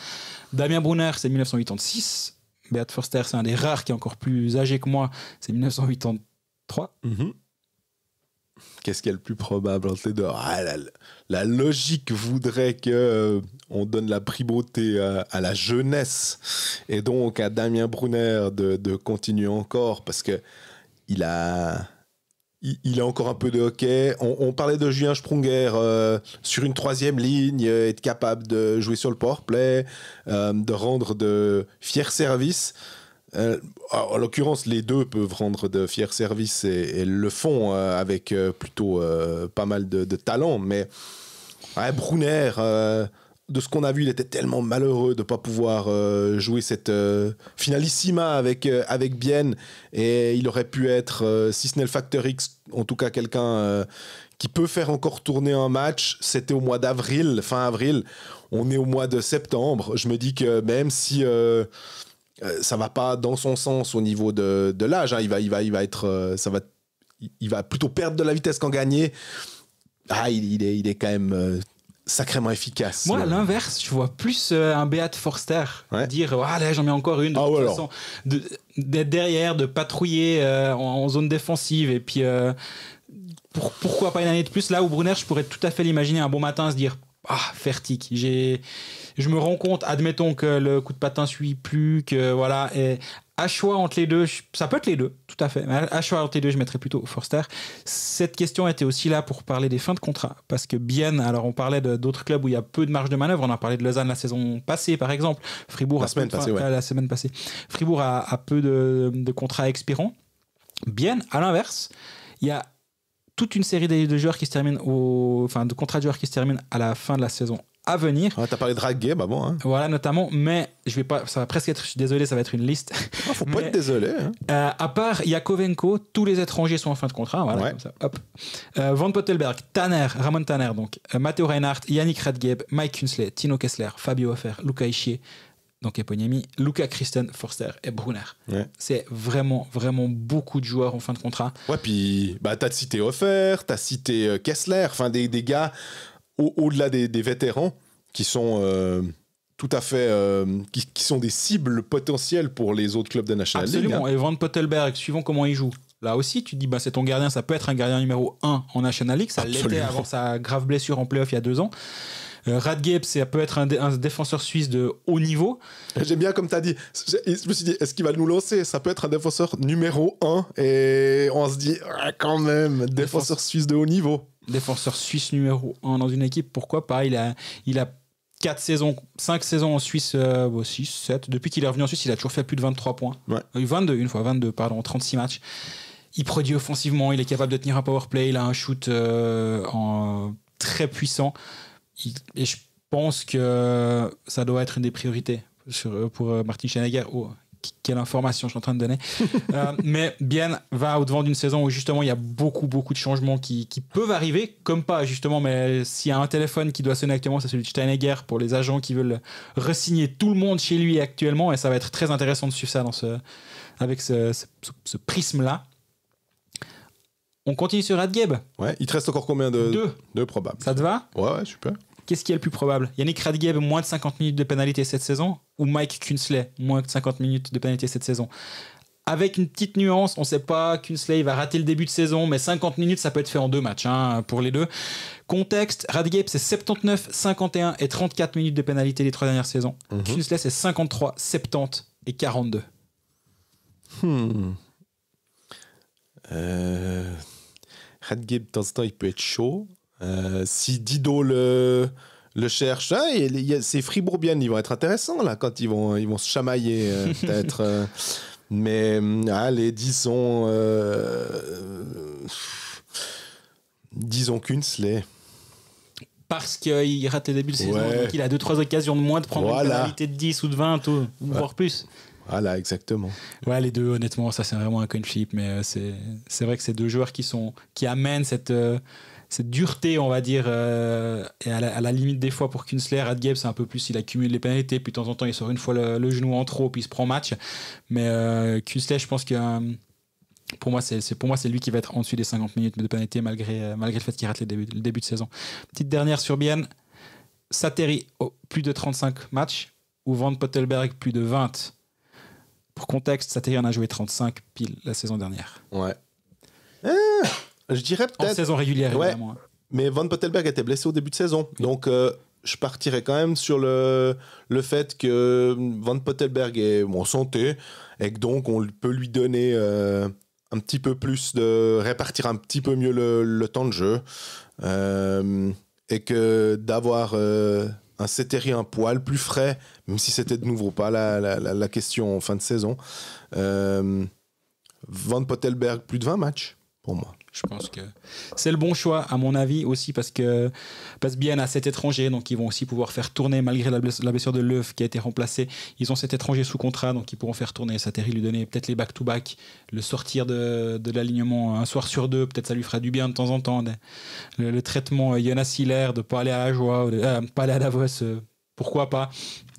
Damien Brunner, c'est 1986. Beat Forster, c'est un des rares qui est encore plus âgé que moi, c'est 1983. Qu'est-ce qui est le plus probable entre les deux? La logique voudrait que on donne la primauté à la jeunesse et donc à Damien Brunner de continuer encore parce que il a encore un peu de hockey. On parlait de Julien Sprunger sur une troisième ligne, être capable de jouer sur le powerplay, de rendre de fiers services. En l'occurrence, les deux peuvent rendre de fiers services et le font avec plutôt pas mal de talent. Mais Brunner, de ce qu'on a vu, il était tellement malheureux de ne pas pouvoir jouer cette finalissima avec Bienne. Et il aurait pu être, si ce n'est le facteur X, en tout cas quelqu'un qui peut faire encore tourner un match. C'était au mois d'avril, fin avril. On est au mois de septembre. Je me dis que même si... ça va pas dans son sens au niveau de l'âge, hein. Il va être il va plutôt perdre de la vitesse qu'en gagner. Il est quand même sacrément efficace. Moi, à l'inverse, je vois plus un Beat Forster dire là, j'en mets encore une de toute façon, d'être derrière, de patrouiller en zone défensive et puis pourquoi pas une année de plus là où Brunner, je pourrais tout à fait l'imaginer un bon matin se dire Fertig, je me rends compte, admettons que le coup de patin suit plus, que voilà, et à choix entre les deux, ça peut être les deux, tout à fait, mais à choix entre les deux, je mettrais plutôt Forster. Cette question était aussi là pour parler des fins de contrat, parce que bien, alors on parlait d'autres clubs où il y a peu de marge de manœuvre, on a parlé de Lausanne la saison passée par exemple, Fribourg la semaine passée. Fribourg a peu de contrats expirants. Bien, à l'inverse, il y a toute une série de joueurs qui se terminent de contrats de joueurs qui se terminent à la fin de la saison à venir. T'as parlé de Radgeb avant. Hein. Voilà, notamment, mais je vais pas, ça va presque être, je suis désolé, ça va être une liste. Faut pas être désolé. Hein. À part Yakovenko, tous les étrangers sont en fin de contrat. Voilà, comme ça, hop. Van Pottelberg, Ramon Tanner, donc, Matteo Reinhardt, Yannick Radgeb, Mike Kunsley, Tino Kessler, Fabio Hofer, Luca Ischier, donc Eponyemi, Luca Christen, Forster et Brunner. Ouais. C'est vraiment, vraiment beaucoup de joueurs en fin de contrat. Ouais, puis t'as cité Hofer, t'as cité Kessler, enfin des gars au-delà des vétérans qui sont tout à fait qui sont des cibles potentielles pour les autres clubs de National League. Absolument, et Van Pottelberg, suivant comment il joue. Là aussi, tu te dis, c'est ton gardien, ça peut être un gardien numéro 1 en National League, ça l'était avant sa grave blessure en play-off il y a 2 ans. Radgeb, ça peut être un défenseur suisse de haut niveau. J'aime bien comme tu as dit. Je me suis dit, est-ce qu'il va nous lancer? Ça peut être un défenseur numéro 1. Et on se dit, quand même, défenseur suisse de haut niveau. Défenseur suisse numéro 1 dans une équipe, pourquoi pas? Il a 5 saisons en Suisse, 6, 7. Depuis qu'il est revenu en Suisse, il a toujours fait plus de 23 points. Ouais. 22, pardon, 36 matchs. Il produit offensivement, il est capable de tenir un powerplay, il a un shoot très puissant. Et je pense que ça doit être une des priorités pour Martin Schneeger. Quelle information je suis en train de donner. Mais Bien va au-devant d'une saison où justement il y a beaucoup, beaucoup de changements qui peuvent arriver, comme pas justement, mais s'il y a un téléphone qui doit sonner actuellement, c'est celui de Schneeger pour les agents qui veulent re-signer tout le monde chez lui actuellement, et ça va être très intéressant de suivre ça avec ce prisme-là. On continue sur Radgeb. Ouais, il te reste encore combien de 2 probables. Ça te va? Ouais, super. Qu'est-ce qui est le plus probable? Yannick Radgeb, moins de 50 minutes de pénalité cette saison, ou Mike Kunsley, moins de 50 minutes de pénalité cette saison? Avec une petite nuance, on ne sait pas, Kunsley il va rater le début de saison, mais 50 minutes, ça peut être fait en 2 matchs pour les deux. Contexte, Radgeb, c'est 79, 51 et 34 minutes de pénalité les 3 dernières saisons. Kunsley, c'est 53, 70 et 42. Radgeb, de temps en temps, il peut être chaud. Si Dido le le cherche. Ah, ces Fribourgiennes, ils vont être intéressants là quand ils vont se chamailler peut-être. Mais allez, disons Künzle. Parce qu'il rate les débuts de saison, donc il a 2-3 occasions de moins de prendre une pénalité de 10 ou de 20 ou voire plus. Voilà, exactement. Ouais, les deux, honnêtement, ça c'est vraiment un coin flip, mais c'est vrai que c'est deux joueurs qui amènent cette dureté, on va dire, et à la limite des fois pour Künzle. Radgeb, c'est un peu plus, il accumule les pénalités, puis de temps en temps il sort une fois le genou en trop, puis il se prend match. Mais Künzle, je pense que pour moi c'est lui qui va être en dessus des 50 minutes de pénalité malgré le fait qu'il rate le début de saison. Petite dernière sur Bienne, Satteri plus de 35 matchs ou Van Pottelberg plus de 20. Pour contexte, Satteri en a joué 35 pile la saison dernière. Ouais. Je dirais peut-être... En saison régulière, évidemment. Mais Van Pottelberg était blessé au début de saison. Oui. Donc, je partirais quand même sur le fait que Van Pottelberg est en santé et que donc on peut lui donner un petit peu plus répartir un petit peu mieux le temps de jeu. Et que d'avoir un Satteri un poil plus frais, même si c'était de nouveau pas la question en fin de saison. Van Pottelberg, plus de 20 matchs pour moi. Je pense que c'est le bon choix, à mon avis, aussi parce que Bienne a 7 étrangers, donc ils vont aussi pouvoir faire tourner, malgré la blessure de Löw qui a été remplacée. Ils ont 7 étrangers sous contrat, donc ils pourront faire tourner Satteri, lui donner peut-être les back-to-back, le sortir de l'alignement un soir sur deux, peut-être ça lui fera du bien de temps en temps. Le traitement Jonas Hiller, de ne pas aller à Ajoie, pas aller à Davos, pourquoi pas.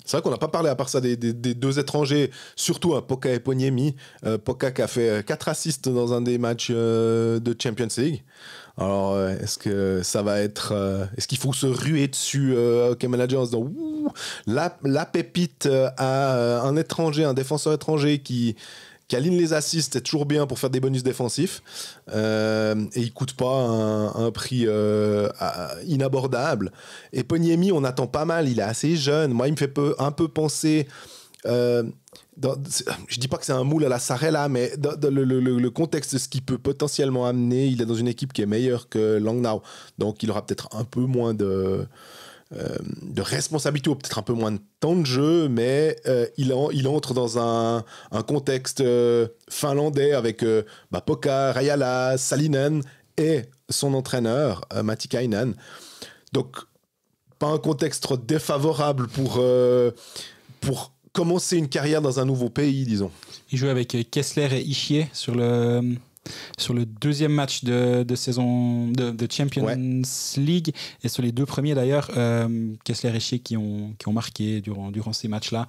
C'est vrai qu'on n'a pas parlé à part ça des deux étrangers, surtout Poka et Poniemi. Poka qui a fait 4 assists dans un des matchs de Champions League. Alors, est-ce que ça va être... est-ce qu'il faut se ruer dessus Hockey Manager en se disant la pépite à un étranger, un défenseur étranger qui aligne les assists, c'est toujours bien pour faire des bonus défensifs. Et il ne coûte pas un prix inabordable. Et Poniemi, on attend pas mal. Il est assez jeune. Moi, il me fait un peu penser... je dis pas que c'est un moule à la Sarella, mais dans le contexte de ce qu'il peut potentiellement amener, il est dans une équipe qui est meilleure que Langnau. Donc, il aura peut-être un peu moins de responsabilité ou peut-être un peu moins de temps de jeu, mais il entre dans un contexte finlandais avec Poka, Rajala, Salinen et son entraîneur Matikainen. Donc pas un contexte trop défavorable pour commencer une carrière dans un nouveau pays, disons. Il joue avec Kessler et Ischier sur le deuxième match de saison de Champions League et sur les deux premiers d'ailleurs, Kessler et Ischier qui ont marqué durant ces matchs-là.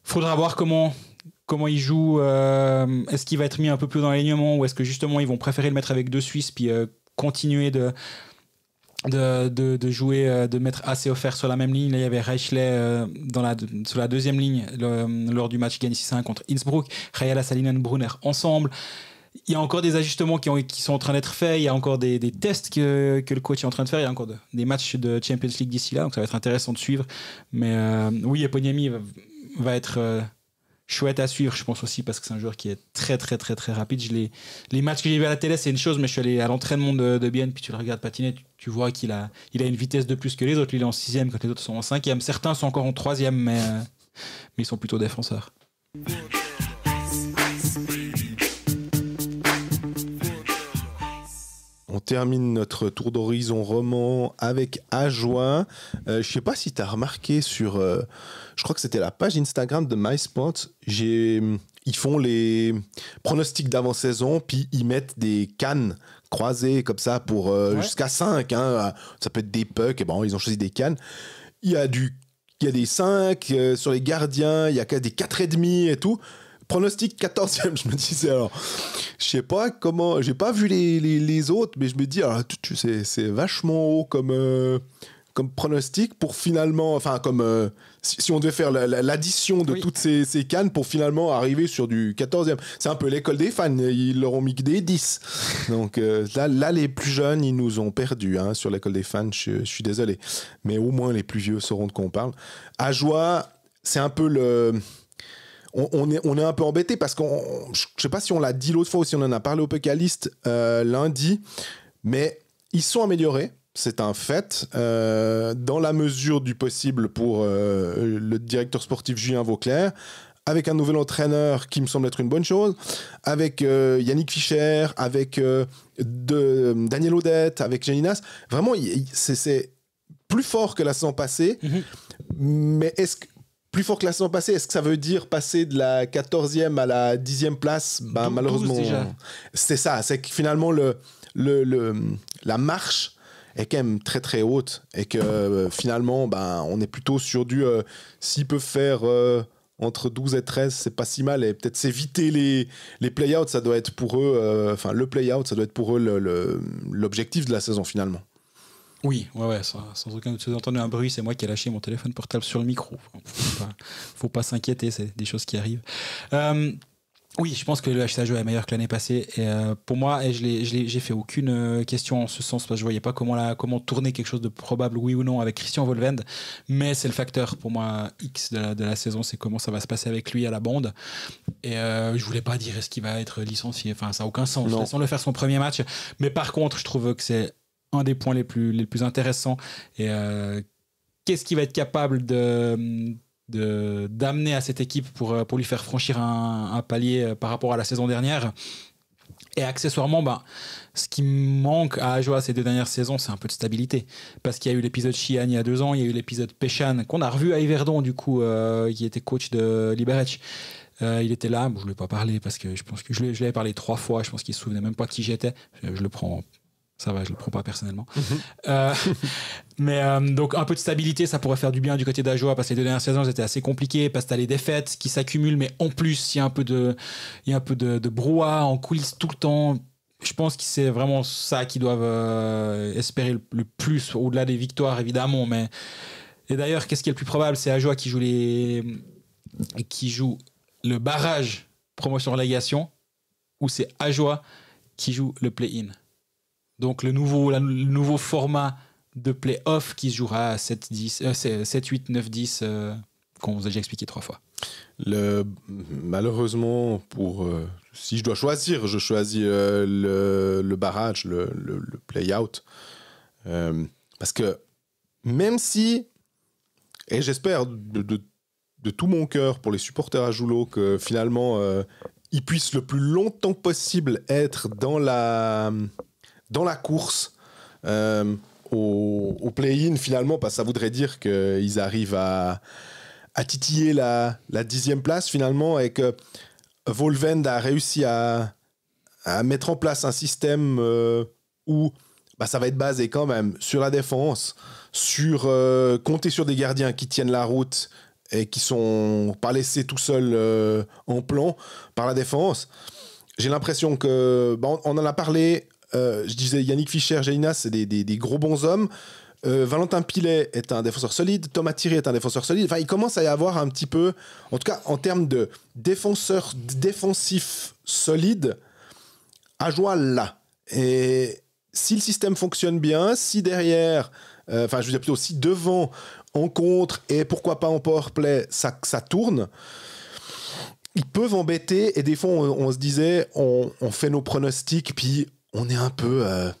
Faudra voir comment il joue. Est-ce qu'il va être mis un peu plus dans l'alignement ou est-ce que justement ils vont préférer le mettre avec deux Suisses puis continuer de jouer, de mettre assez offert sur la même ligne. Là, il y avait Reichle sur la deuxième ligne lors du match gagné 6-1 contre Innsbruck. Rajala, Salinen, Brunner ensemble. Il y a encore des ajustements qui sont en train d'être faits. Il y a encore des tests que le coach est en train de faire. Il y a encore des matchs de Champions League d'ici là. Donc ça va être intéressant de suivre. Mais oui, Eponiemi va être chouette à suivre, je pense aussi, parce que c'est un joueur qui est très, très, très, très rapide. Les matchs que j'ai vus à la télé, c'est une chose, mais je suis allé à l'entraînement de Bienne, puis tu le regardes patiner, tu vois qu'il a une vitesse de plus que les autres. Lui, il est en 6e quand les autres sont en 5e. Certains sont encore en 3e, mais ils sont plutôt défenseurs. On termine notre tour d'horizon roman avec Ajoie. Je ne sais pas si tu as remarqué sur... je crois que c'était la page Instagram de MySport. Ils font les pronostics d'avant-saison, puis ils mettent des cannes croisées comme ça pour jusqu'à 5. Hein. Ça peut être des pucks. Et bon, ils ont choisi des cannes. Il y a des 5 sur les gardiens. Il y a des 4,5 et tout. Pronostic 14e, je me disais, alors, je sais pas comment, j'ai pas vu les autres, mais je me dis, alors, c'est vachement haut comme pronostic pour finalement, enfin, comme si on devait faire l'addition de toutes ces cannes pour finalement arriver sur du 14e. C'est un peu l'école des fans, ils leur ont mis des 10. Donc là, les plus jeunes, ils nous ont perdus hein, sur l'école des fans, je suis désolé. Mais au moins, les plus vieux sauront de quoi on parle. Ajoie, c'est un peu on est un peu embêté parce je sais pas si on l'a dit l'autre fois ou si on en a parlé au Pécaliste lundi, mais ils sont améliorés. c'est un fait. Dans la mesure du possible pour le directeur sportif Julien Vauclair, avec un nouvel entraîneur qui me semble être une bonne chose, avec Yannick Fischer, avec Daniel Odette, avec Janinas. Vraiment, c'est plus fort que la saison passée. Mais plus fort que la saison passée, est-ce que ça veut dire passer de la 14e à la 10e place? Malheureusement, c'est ça. C'est que finalement, la marche est quand même très très haute et que finalement, on est plutôt sur du... s'ils peuvent faire entre 12 et 13, c'est pas si mal. Et peut-être s'éviter les play-outs, ça doit être pour eux... le play-out, ça doit être pour eux l'objectif de la saison finalement. Oui, ouais, sans aucun doute. Si vous entendez un bruit, c'est moi qui ai lâché mon téléphone portable sur le micro. Faut pas s'inquiéter, c'est des choses qui arrivent. Oui, je pense que le HC Ajoie est meilleur que l'année passée. Et pour moi, j'ai fait aucune question en ce sens parce que je voyais pas comment tourner quelque chose de probable, oui ou non, avec Christian Volvend. Mais c'est le facteur pour moi X de la saison, c'est comment ça va se passer avec lui à la bande. Et je voulais pas dire est-ce qu'il va être licencié. Enfin, ça a aucun sens. Laissons-le faire son premier match. Mais par contre, je trouve que c'est un des points les plus intéressants. Et qu'est-ce qu'il va être capable d'amener à cette équipe pour lui faire franchir un palier par rapport à la saison dernière. Et accessoirement, ce qui manque à Ajoie ces 2 dernières saisons, c'est un peu de stabilité. Parce qu'il y a eu l'épisode Chian il y a 2 ans, il y a eu l'épisode Péchan, qu'on a revu à Yverdon, du coup, qui était coach de Liberec. Il était là, je ne lui ai pas parlé parce que je pense que je lui avais parlé 3 fois, je pense qu'il ne se souvenait même pas qui j'étais. Je le prends... Ça va, je ne le prends pas personnellement. Mais donc, un peu de stabilité, ça pourrait faire du bien du côté d'Ajoie parce que les 2 dernières saisons, c'était assez compliqué parce que tu as les défaites qui s'accumulent, mais en plus, il y a un peu de brouhaha en coulisses tout le temps. Je pense que c'est vraiment ça qu'ils doivent espérer le plus, au-delà des victoires, évidemment. Et d'ailleurs, qu'est-ce qui est le plus probable? C'est Ajoie qui joue le barrage promotion-relégation ou c'est Ajoie qui joue le play-in? Donc le nouveau format de play-off qui se jouera à 7, 8, 9, 10, qu'on vous a déjà expliqué 3 fois. Malheureusement, si je dois choisir, je choisis le barrage, le play-out. Parce que même si, et j'espère de tout mon cœur pour les supporters à Joulot que finalement ils puissent le plus longtemps possible être dans la course au play-in finalement, parce que ça voudrait dire qu'ils arrivent à titiller la 10e place finalement et que Volvend a réussi à mettre en place un système où ça va être basé quand même sur la défense, sur compter sur des gardiens qui tiennent la route et qui sont pas laissés tout seuls en plan par la défense. J'ai l'impression que on en a parlé. Je disais Yannick Fischer, Janinas, c'est des gros bons hommes. Valentin Pilet est un défenseur solide. Thomas Thierry est un défenseur solide. Enfin, il commence à y avoir un petit peu, en tout cas en termes de défenseurs défensifs solides, Ajoie là. Et si le système fonctionne bien, si derrière, je veux dire plutôt si devant, en contre et pourquoi pas en powerplay, ça tourne. Ils peuvent embêter et des fois on se disait on fait nos pronostics puis on est un peu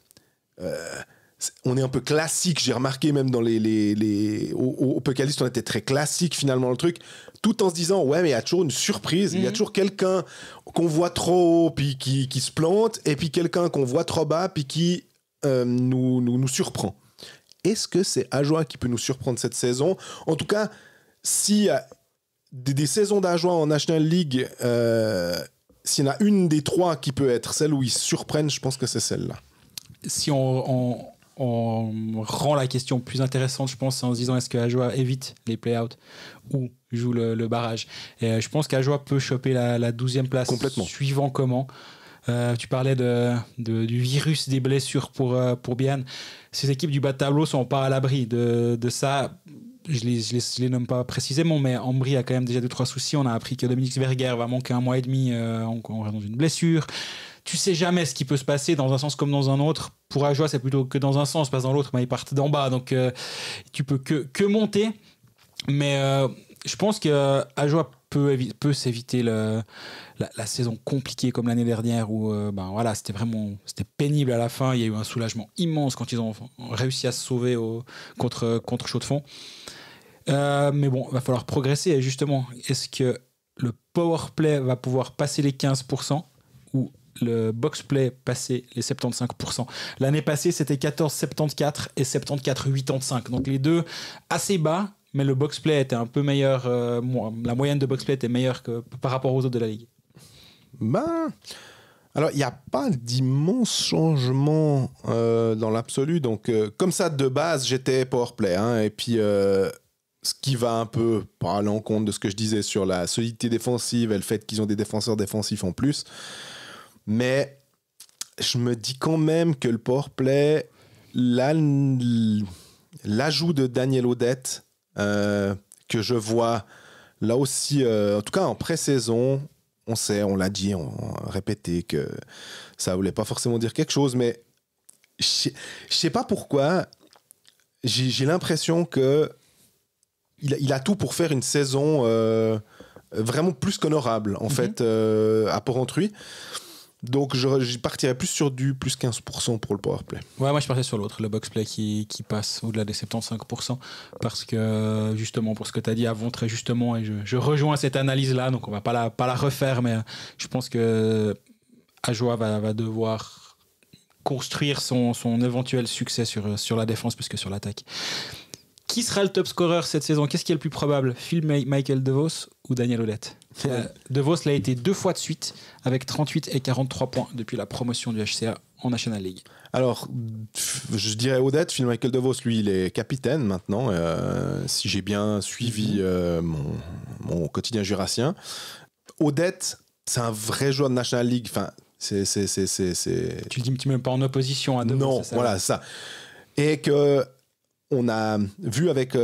classique. J'ai remarqué même dans au Pucalist, on était très classique finalement le truc, tout en se disant ouais mais il y a toujours une surprise, il y a toujours quelqu'un qu'on voit trop haut puis qui se plante et puis quelqu'un qu'on voit trop bas puis qui nous surprend. Est-ce que c'est Ajoie qui peut nous surprendre cette saison? En tout cas, s'il y a des saisons d'Ajoie en National League, s'il y en a une des 3 qui peut être celle où ils surprennent, je pense que c'est celle-là. Si on rend la question plus intéressante, je pense, en se disant est-ce que Ajoie évite les play-outs ou joue le barrage. Et je pense qu'Ajoie peut choper la 12e place. Complètement. Suivant comment. Tu parlais du virus des blessures pour Bihan. Ces équipes du bas de tableau sont pas à l'abri de ça. Je les nomme pas précisément, mais Ambry a quand même déjà 2-3 soucis. On a appris que Dominique Sverger va manquer 1 mois et demi en raison d'une blessure. Tu sais jamais ce qui peut se passer dans un sens comme dans un autre. Pour Ajoie, c'est plutôt que dans un sens, parce que dans l'autre, ils partent d'en bas. Donc, tu peux que monter. Mais je pense que Ajoie peut s'éviter la saison compliquée comme l'année dernière où c'était pénible à la fin. Il y a eu un soulagement immense quand ils ont réussi à se sauver contre Chaux-de-Fonds. Mais bon, il va falloir progresser. Et justement, est-ce que le powerplay va pouvoir passer les 15% ou le box-play passer les 75%? L'année passée, c'était 14,74 et 74,85. Donc les deux assez bas, mais le box-play était un peu meilleur. La moyenne de box-play était meilleure que par rapport aux autres de la ligue. Alors, il n'y a pas d'immense changement dans l'absolu. Donc, comme ça, de base, j'étais powerplay. Hein, et puis, ce qui va un peu à l'encontre de ce que je disais sur la solidité défensive et le fait qu'ils ont des défenseurs défensifs en plus. Mais je me dis quand même que le powerplay, l'ajout de Daniel Audette, que je vois là aussi, en tout cas en pré-saison, on l'a dit, on a répété que ça voulait pas forcément dire quelque chose, mais je sais pas pourquoi, j'ai l'impression que il a tout pour faire une saison vraiment plus qu'honorable, en fait, à Porrentruy. Donc, je partirais plus sur du plus 15% pour le powerplay. Ouais, moi je partais sur l'autre, le box-play qui passe au-delà des 75%, parce que justement, pour ce que tu as dit avant, très justement, et je rejoins cette analyse-là, donc on va pas la refaire, mais je pense que Ajoa va devoir construire son éventuel succès sur la défense plus que sur l'attaque. Qui sera le top scorer cette saison? Qu'est-ce qui est le plus probable? Phil Michael DeVos ou Daniel Audette? DeVos l'a été 2 fois de suite avec 38 et 43 points depuis la promotion du HCA en National League. Alors, je dirais Audette. Phil Michael DeVos, lui, il est capitaine maintenant, si j'ai bien suivi mon quotidien jurassien. Audette, c'est un vrai joueur de National League. Enfin, c'est... Tu le dis même pas en opposition à DeVos? Non, voilà, ça. Et que... On a vu avec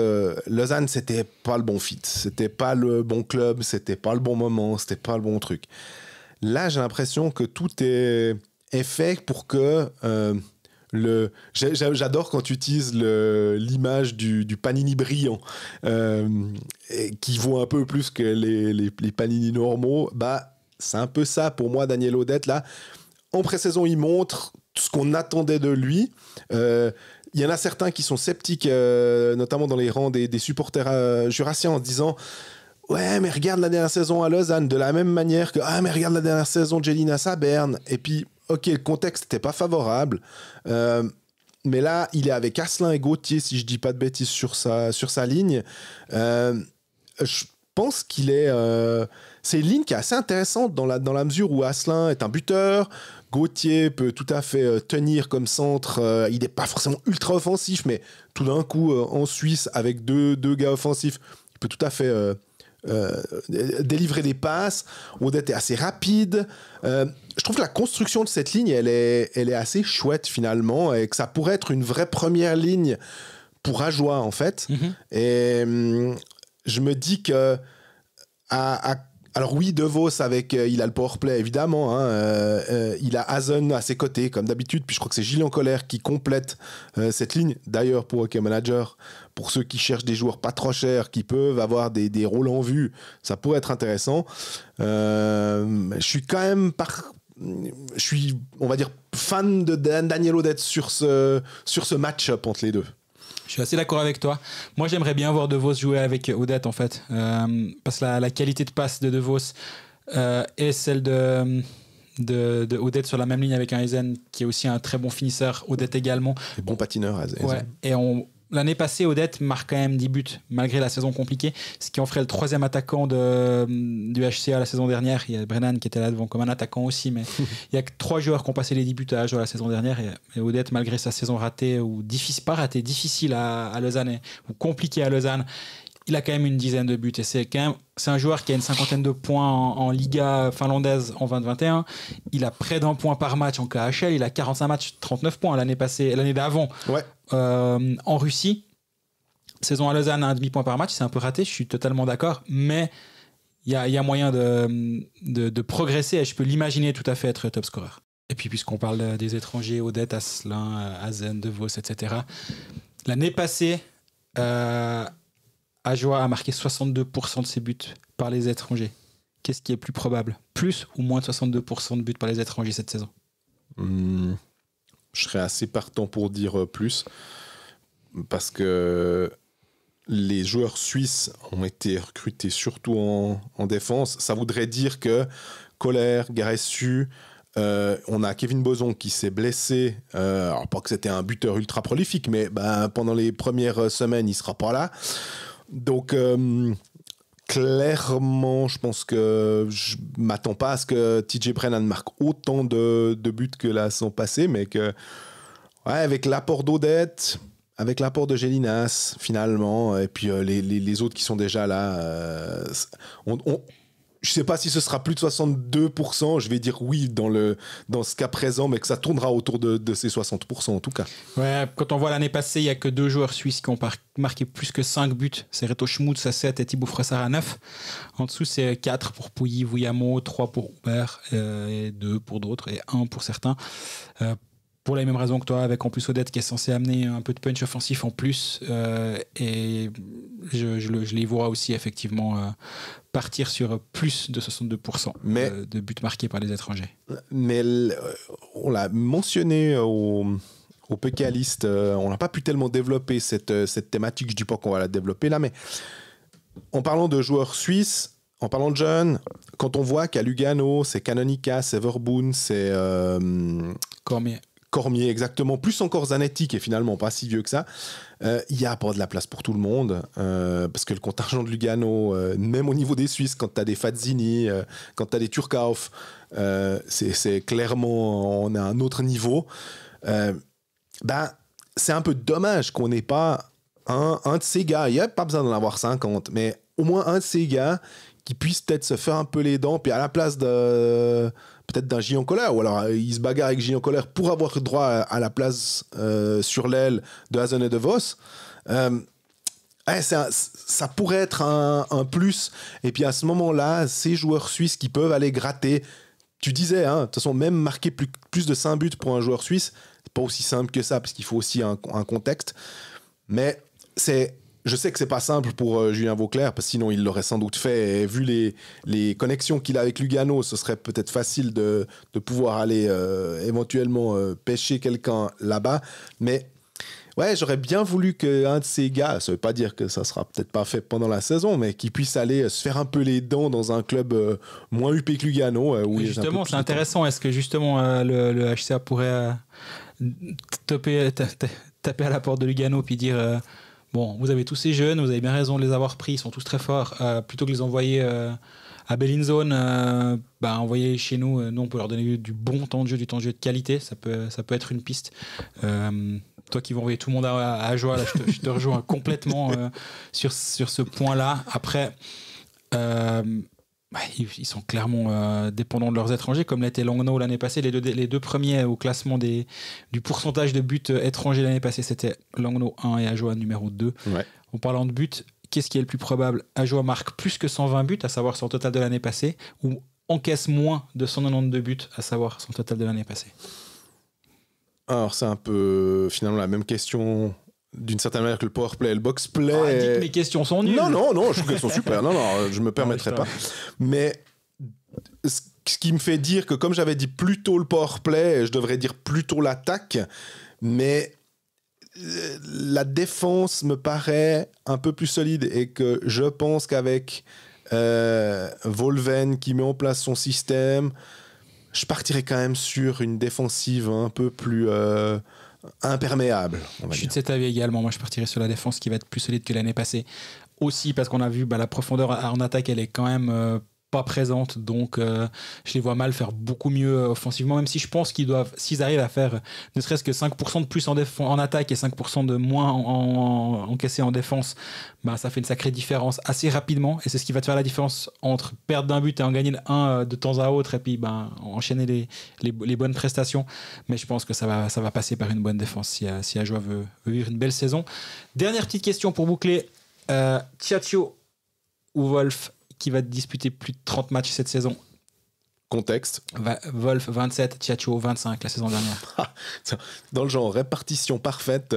Lausanne, c'était pas le bon fit, c'était pas le bon club, c'était pas le bon moment, c'était pas le bon truc. Là, j'ai l'impression que tout est fait pour que j'adore quand tu utilises l'image du panini brillant, qui vaut un peu plus que les panini normaux. Bah, c'est un peu ça pour moi, Daniel Audette. Là, en pré-saison, il montre tout ce qu'on attendait de lui. Il y en a certains qui sont sceptiques, notamment dans les rangs des supporters jurassiens, en se disant « Ouais, mais regarde la dernière saison à Lausanne, de la même manière que « Ah, mais regarde la dernière saison de Gélinas à Berne. » Et puis, ok, le contexte n'était pas favorable. Mais là, il est avec Asselin et Gauthier, si je dis pas de bêtises, sur sa ligne. Je pense qu'il est... c'est une ligne qui est assez intéressante dans la mesure où Asselin est un buteur. Gauthier peut tout à fait tenir comme centre. Il n'est pas forcément ultra offensif, mais tout d'un coup, en Suisse, avec deux gars offensifs, il peut tout à fait délivrer des passes. Audette est assez rapide. Je trouve que la construction de cette ligne, elle est assez chouette finalement, et que ça pourrait être une vraie première ligne pour Ajoa, en fait. Et je me dis que... Alors oui, DeVos, il a le powerplay, évidemment. Il a Hazen à ses côtés, comme d'habitude. Puis je crois que c'est Gillian Colère qui complète cette ligne. D'ailleurs, pour Hockey Manager, pour ceux qui cherchent des joueurs pas trop chers, qui peuvent avoir des rôles en vue, ça pourrait être intéressant. Je suis quand même... Je suis, on va dire, fan de Daniel Audette sur ce match-up entre les deux. Je suis assez d'accord avec toi. Moi, j'aimerais bien voir DeVos jouer avec Audette, en fait. Parce que la qualité de passe de DeVos est celle de Audette sur la même ligne avec un Hazen, qui est aussi un très bon finisseur. Audette également. Et bon patineur, Hazen. Ouais. Et l'année passée, Audette marque quand même 10 buts, malgré la saison compliquée, ce qui en ferait le 3e attaquant du HCA la saison dernière. Il y a Brennan qui était là devant comme un attaquant aussi, mais il y a que 3 joueurs qui ont passé les 10 buts à Ajoa la saison dernière. Et Audette, malgré sa saison ratée, ou difficile à Lausanne, ou compliquée à Lausanne, il a quand même une dizaine de buts. Et c'est un joueur qui a une 50aine de points en Liga finlandaise en 2021. Il a près d'1 point par match en KHL. Il a 45 matchs, 39 points l'année d'avant. Ouais. En Russie, saison à Lausanne, 1,5 point par match, c'est un peu raté, je suis totalement d'accord, mais il y a moyen de progresser et je peux l'imaginer tout à fait être top scorer. Et puis puisqu'on parle des étrangers, Audette, Asselin, Hazen, DeVos, etc. L'année passée, Ajoa a marqué 62% de ses buts par les étrangers. Qu'est-ce qui est plus probable? Plus ou moins de 62% de buts par les étrangers cette saison? Je serais assez partant pour dire plus. Parce que les joueurs suisses ont été recrutés surtout en défense. Ça voudrait dire que Kohler, Garessu, on a Kevin Boson qui s'est blessé. Alors pas que c'était un buteur ultra prolifique, mais pendant les premières semaines, il ne sera pas là. Donc, clairement, je pense que je ne m'attends pas à ce que TJ Brennan marque autant de buts que la saison passée, mais que, avec l'apport d'Odette, avec l'apport de Gélinas, finalement, et puis les autres qui sont déjà là, je ne sais pas si ce sera plus de 62%, je vais dire oui dans ce cas présent, mais que ça tournera autour de ces 60% en tout cas. Ouais, quand on voit l'année passée, il n'y a que 2 joueurs suisses qui ont marqué plus que 5 buts. C'est Reto Schmutz à 7 et Thibaut Frossard à 9. En dessous, c'est 4 pour Pouilly, Vouillamo, 3 pour Hubert, et 2 pour d'autres, et 1 pour certains. Pour les mêmes raisons que toi, avec en plus Odette qui est censé amener un peu de punch offensif en plus. Et je les vois aussi effectivement partir sur plus de 62% de buts marqués par les étrangers. Mais on l'a mentionné au PK-list, on n'a pas pu tellement développer cette thématique. Je ne dis pas qu'on va la développer là, mais en parlant de joueurs suisses, en parlant de jeunes, quand on voit qu'à Lugano, c'est Canonica, c'est Verboen, c'est Cormier, exactement. Plus encore Zanetti, qui est finalement pas si vieux que ça. Il y a pas de la place pour tout le monde. Parce que le contingent de Lugano, même au niveau des Suisses, quand tu as des Fazzini, quand tu as des Turkauf, c'est clairement, on est à un autre niveau. C'est un peu dommage qu'on n'ait pas un de ces gars. Il n'y a pas besoin d'en avoir 50, mais au moins un de ces gars qui puisse peut-être se faire un peu les dents, puis à la place peut-être d'un Gian Kohler, ou alors il se bagarre avec Gian Kohler pour avoir droit à la place sur l'aile de Hazen et de Vos. Ça pourrait être un plus. Et puis à ce moment-là, ces joueurs suisses qui peuvent aller gratter, tu disais, de toute façon, même marquer plus de 5 buts pour un joueur suisse, c'est pas aussi simple que ça, parce qu'il faut aussi un contexte. Mais je sais que c'est pas simple pour Julien Vauclair, parce que sinon il l'aurait sans doute fait. Et vu les connexions qu'il a avec Lugano, ce serait peut-être facile de pouvoir aller éventuellement pêcher quelqu'un là-bas. Mais ouais, j'aurais bien voulu qu'un de ces gars, ça veut pas dire que ça sera peut-être pas fait pendant la saison, mais qu'il puisse aller se faire un peu les dents dans un club moins huppé que Lugano. Où justement, c'est intéressant. Est-ce que justement le HCA pourrait taper à la porte de Lugano puis dire bon, vous avez tous ces jeunes, vous avez bien raison de les avoir pris, ils sont tous très forts. Plutôt que de les envoyer à Bellinzone, envoyez-les chez nous. Nous, on peut leur donner du bon temps de jeu, du temps de jeu de qualité. Ça peut être une piste. Toi qui vas envoyer tout le monde à Ajoa, là, je te rejoins complètement sur ce point-là. Après, ils sont clairement dépendants de leurs étrangers, comme l'était Langnau l'année passée. Les deux premiers au classement du pourcentage de buts étrangers l'année passée, c'était Langnau 1 et Ajoa numéro 2. Ouais. En parlant de buts, qu'est-ce qui est le plus probable? Ajoa marque plus que 120 buts, à savoir son total de l'année passée, ou encaisse moins de 192 buts, à savoir son total de l'année passée? Alors, c'est un peu finalement la même question d'une certaine manière que le powerplay et le boxplay. Dis que mes questions sont nulles. Non, je trouve qu'elles sont super. Non, je me permettrai pas. Mais ce qui me fait dire que comme j'avais dit plus tôt le powerplay, je devrais dire plutôt l'attaque. Mais la défense me paraît un peu plus solide et que je pense qu'avec Volven qui met en place son système, je partirais quand même sur une défensive un peu plus imperméable. Je suis de cet avis également. Moi, je partirais sur la défense qui va être plus solide que l'année passée. Aussi parce qu'on a vu la profondeur en attaque, elle est quand même pas présente. Donc, je les vois mal faire beaucoup mieux offensivement. Même si je pense s'ils arrivent à faire ne serait-ce que 5% de plus en attaque et 5% de moins encaissé en défense, ça fait une sacrée différence assez rapidement. Et c'est ce qui va te faire la différence entre perdre d'un but et en gagner un de temps à autre et puis enchaîner les bonnes prestations. Mais je pense que ça va passer par une bonne défense si Ajoa veut vivre une belle saison. Dernière petite question pour boucler. Tchatcho ou Wolf qui va disputer plus de 30 matchs cette saison? Contexte. Wolf 27, Tchatcho 25 la saison dernière. Dans le genre répartition parfaite.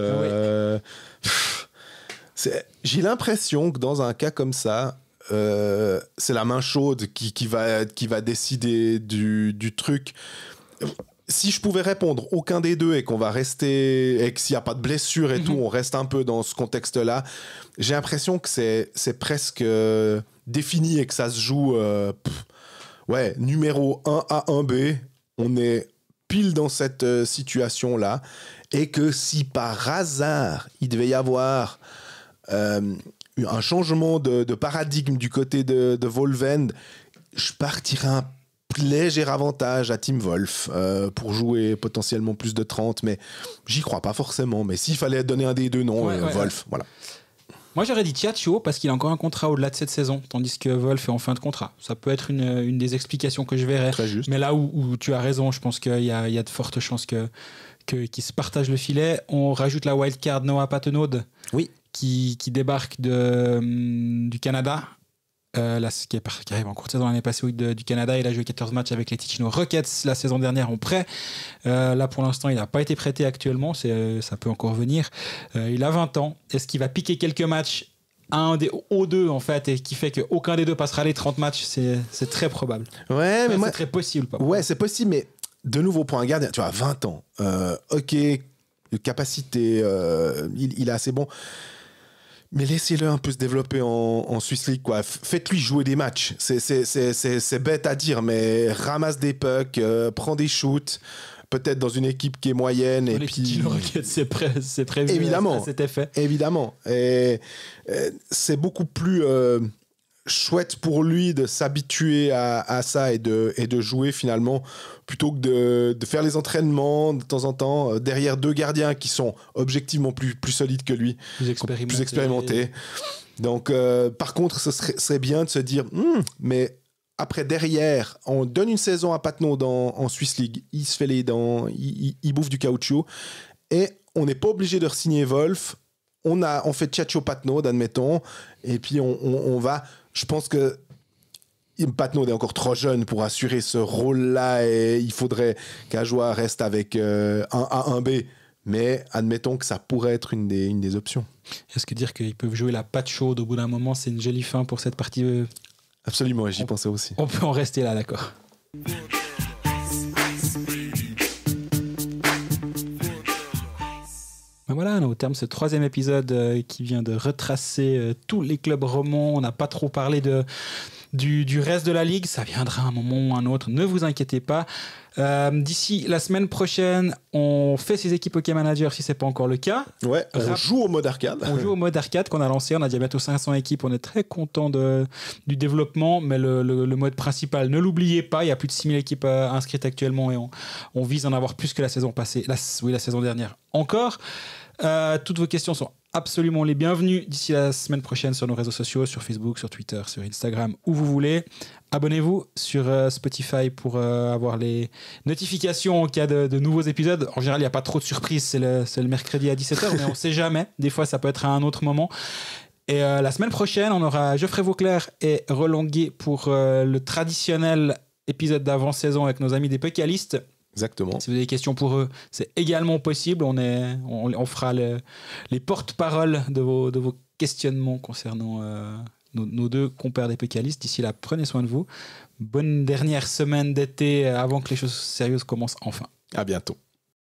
J'ai l'impression que dans un cas comme ça, c'est la main chaude qui va décider du truc. Si je pouvais répondre aucun des deux et qu'on va rester, et que s'il n'y a pas de blessure et tout, on reste un peu dans ce contexte-là, j'ai l'impression que c'est presque défini et que ça se joue numéro 1A, 1B. On est pile dans cette situation-là. Et que si par hasard, il devait y avoir un changement de paradigme du côté de Volvend, je partirais un léger avantage à Team Wolf pour jouer potentiellement plus de 30, mais j'y crois pas forcément. Mais s'il fallait donner un des deux noms, Wolf, voilà. Moi, j'aurais dit Tchatcho parce qu'il a encore un contrat au-delà de cette saison, tandis que Wolf est en fin de contrat. Ça peut être une des explications que je verrais. Très juste. Mais là où tu as raison, je pense qu'il y a de fortes chances qu'ils se partagent le filet. On rajoute la wildcard Noah Patenaude, oui, qui débarque du Canada. Qui arrive en courte saison l'année passée du Canada. Il a joué 14 matchs avec les Ticino Rockets la saison dernière en prêt. Là, pour l'instant, il n'a pas été prêté actuellement. Ça peut encore venir. Il a 20 ans. Est-ce qu'il va piquer quelques matchs aux deux, en fait, et qui fait qu'aucun des deux passera les 30 matchs? C'est très probable. Ouais, mais c'est très possible. Ouais, c'est possible, mais de nouveau, pour un gardien, tu vois, 20 ans. Ok, capacité, il est assez bon. Mais laissez-le un peu se développer en Swiss League, quoi. Faites-lui jouer des matchs. C'est bête à dire, mais ramasse des pucks, prends des shoots, peut-être dans une équipe qui est moyenne. Dans et les puis Rockets, c'est prévu. Évidemment. À cet effet. Évidemment. Et c'est beaucoup plus chouette pour lui de s'habituer à ça et de jouer finalement, plutôt que de faire les entraînements de temps en temps derrière deux gardiens qui sont objectivement plus solides que lui, plus expérimentés. Donc par contre, ce serait bien de se dire mais après, derrière, on donne une saison à Patenaude en Swiss League, il se fait les dents, il bouffe du caoutchouc, et on n'est pas obligé de re-signer Wolf. On fait Tchatcho Patenaude, admettons, et puis on va. Je pense que Patenaude est encore trop jeune pour assurer ce rôle-là, et il faudrait qu'Ajoie reste avec un A, un B. Mais admettons que ça pourrait être une des options. Est-ce que dire qu'ils peuvent jouer la patte chaude au bout d'un moment, c'est une jolie fin pour cette partie Absolument, j'y pensais aussi. On peut en rester là, d'accord. Ben voilà, on est au terme de ce 3e épisode qui vient de retracer tous les clubs romans. On n'a pas trop parlé du reste de la ligue. Ça viendra un moment ou un autre, ne vous inquiétez pas. D'ici la semaine prochaine, on fait ses équipes Hockey Manager si ce n'est pas encore le cas. Ouais, on joue au mode arcade. On joue au mode arcade qu'on a lancé. On a déjà bientôt 500 équipes. On est très content du développement, mais le mode principal, ne l'oubliez pas, il y a plus de 6000 équipes inscrites actuellement et on vise en avoir plus que la saison passée. La saison dernière encore. Toutes vos questions sont absolument les bienvenues d'ici la semaine prochaine sur nos réseaux sociaux, sur Facebook, sur Twitter, sur Instagram, où vous voulez. Abonnez-vous sur Spotify pour avoir les notifications en cas de nouveaux épisodes. En général, il n'y a pas trop de surprises, c'est le mercredi à 17h, mais on ne sait jamais. Des fois, ça peut être à un autre moment. Et la semaine prochaine, on aura Geoffrey Vauclair et Roland Gué pour le traditionnel épisode d'avant-saison avec nos amis des Pécalistes. Exactement. Si vous avez des questions pour eux, c'est également possible. On fera les porte-paroles de vos questionnements concernant nos deux compères des Pécalistes. D'ici là, prenez soin de vous. Bonne dernière semaine d'été avant que les choses sérieuses commencent enfin. À bientôt.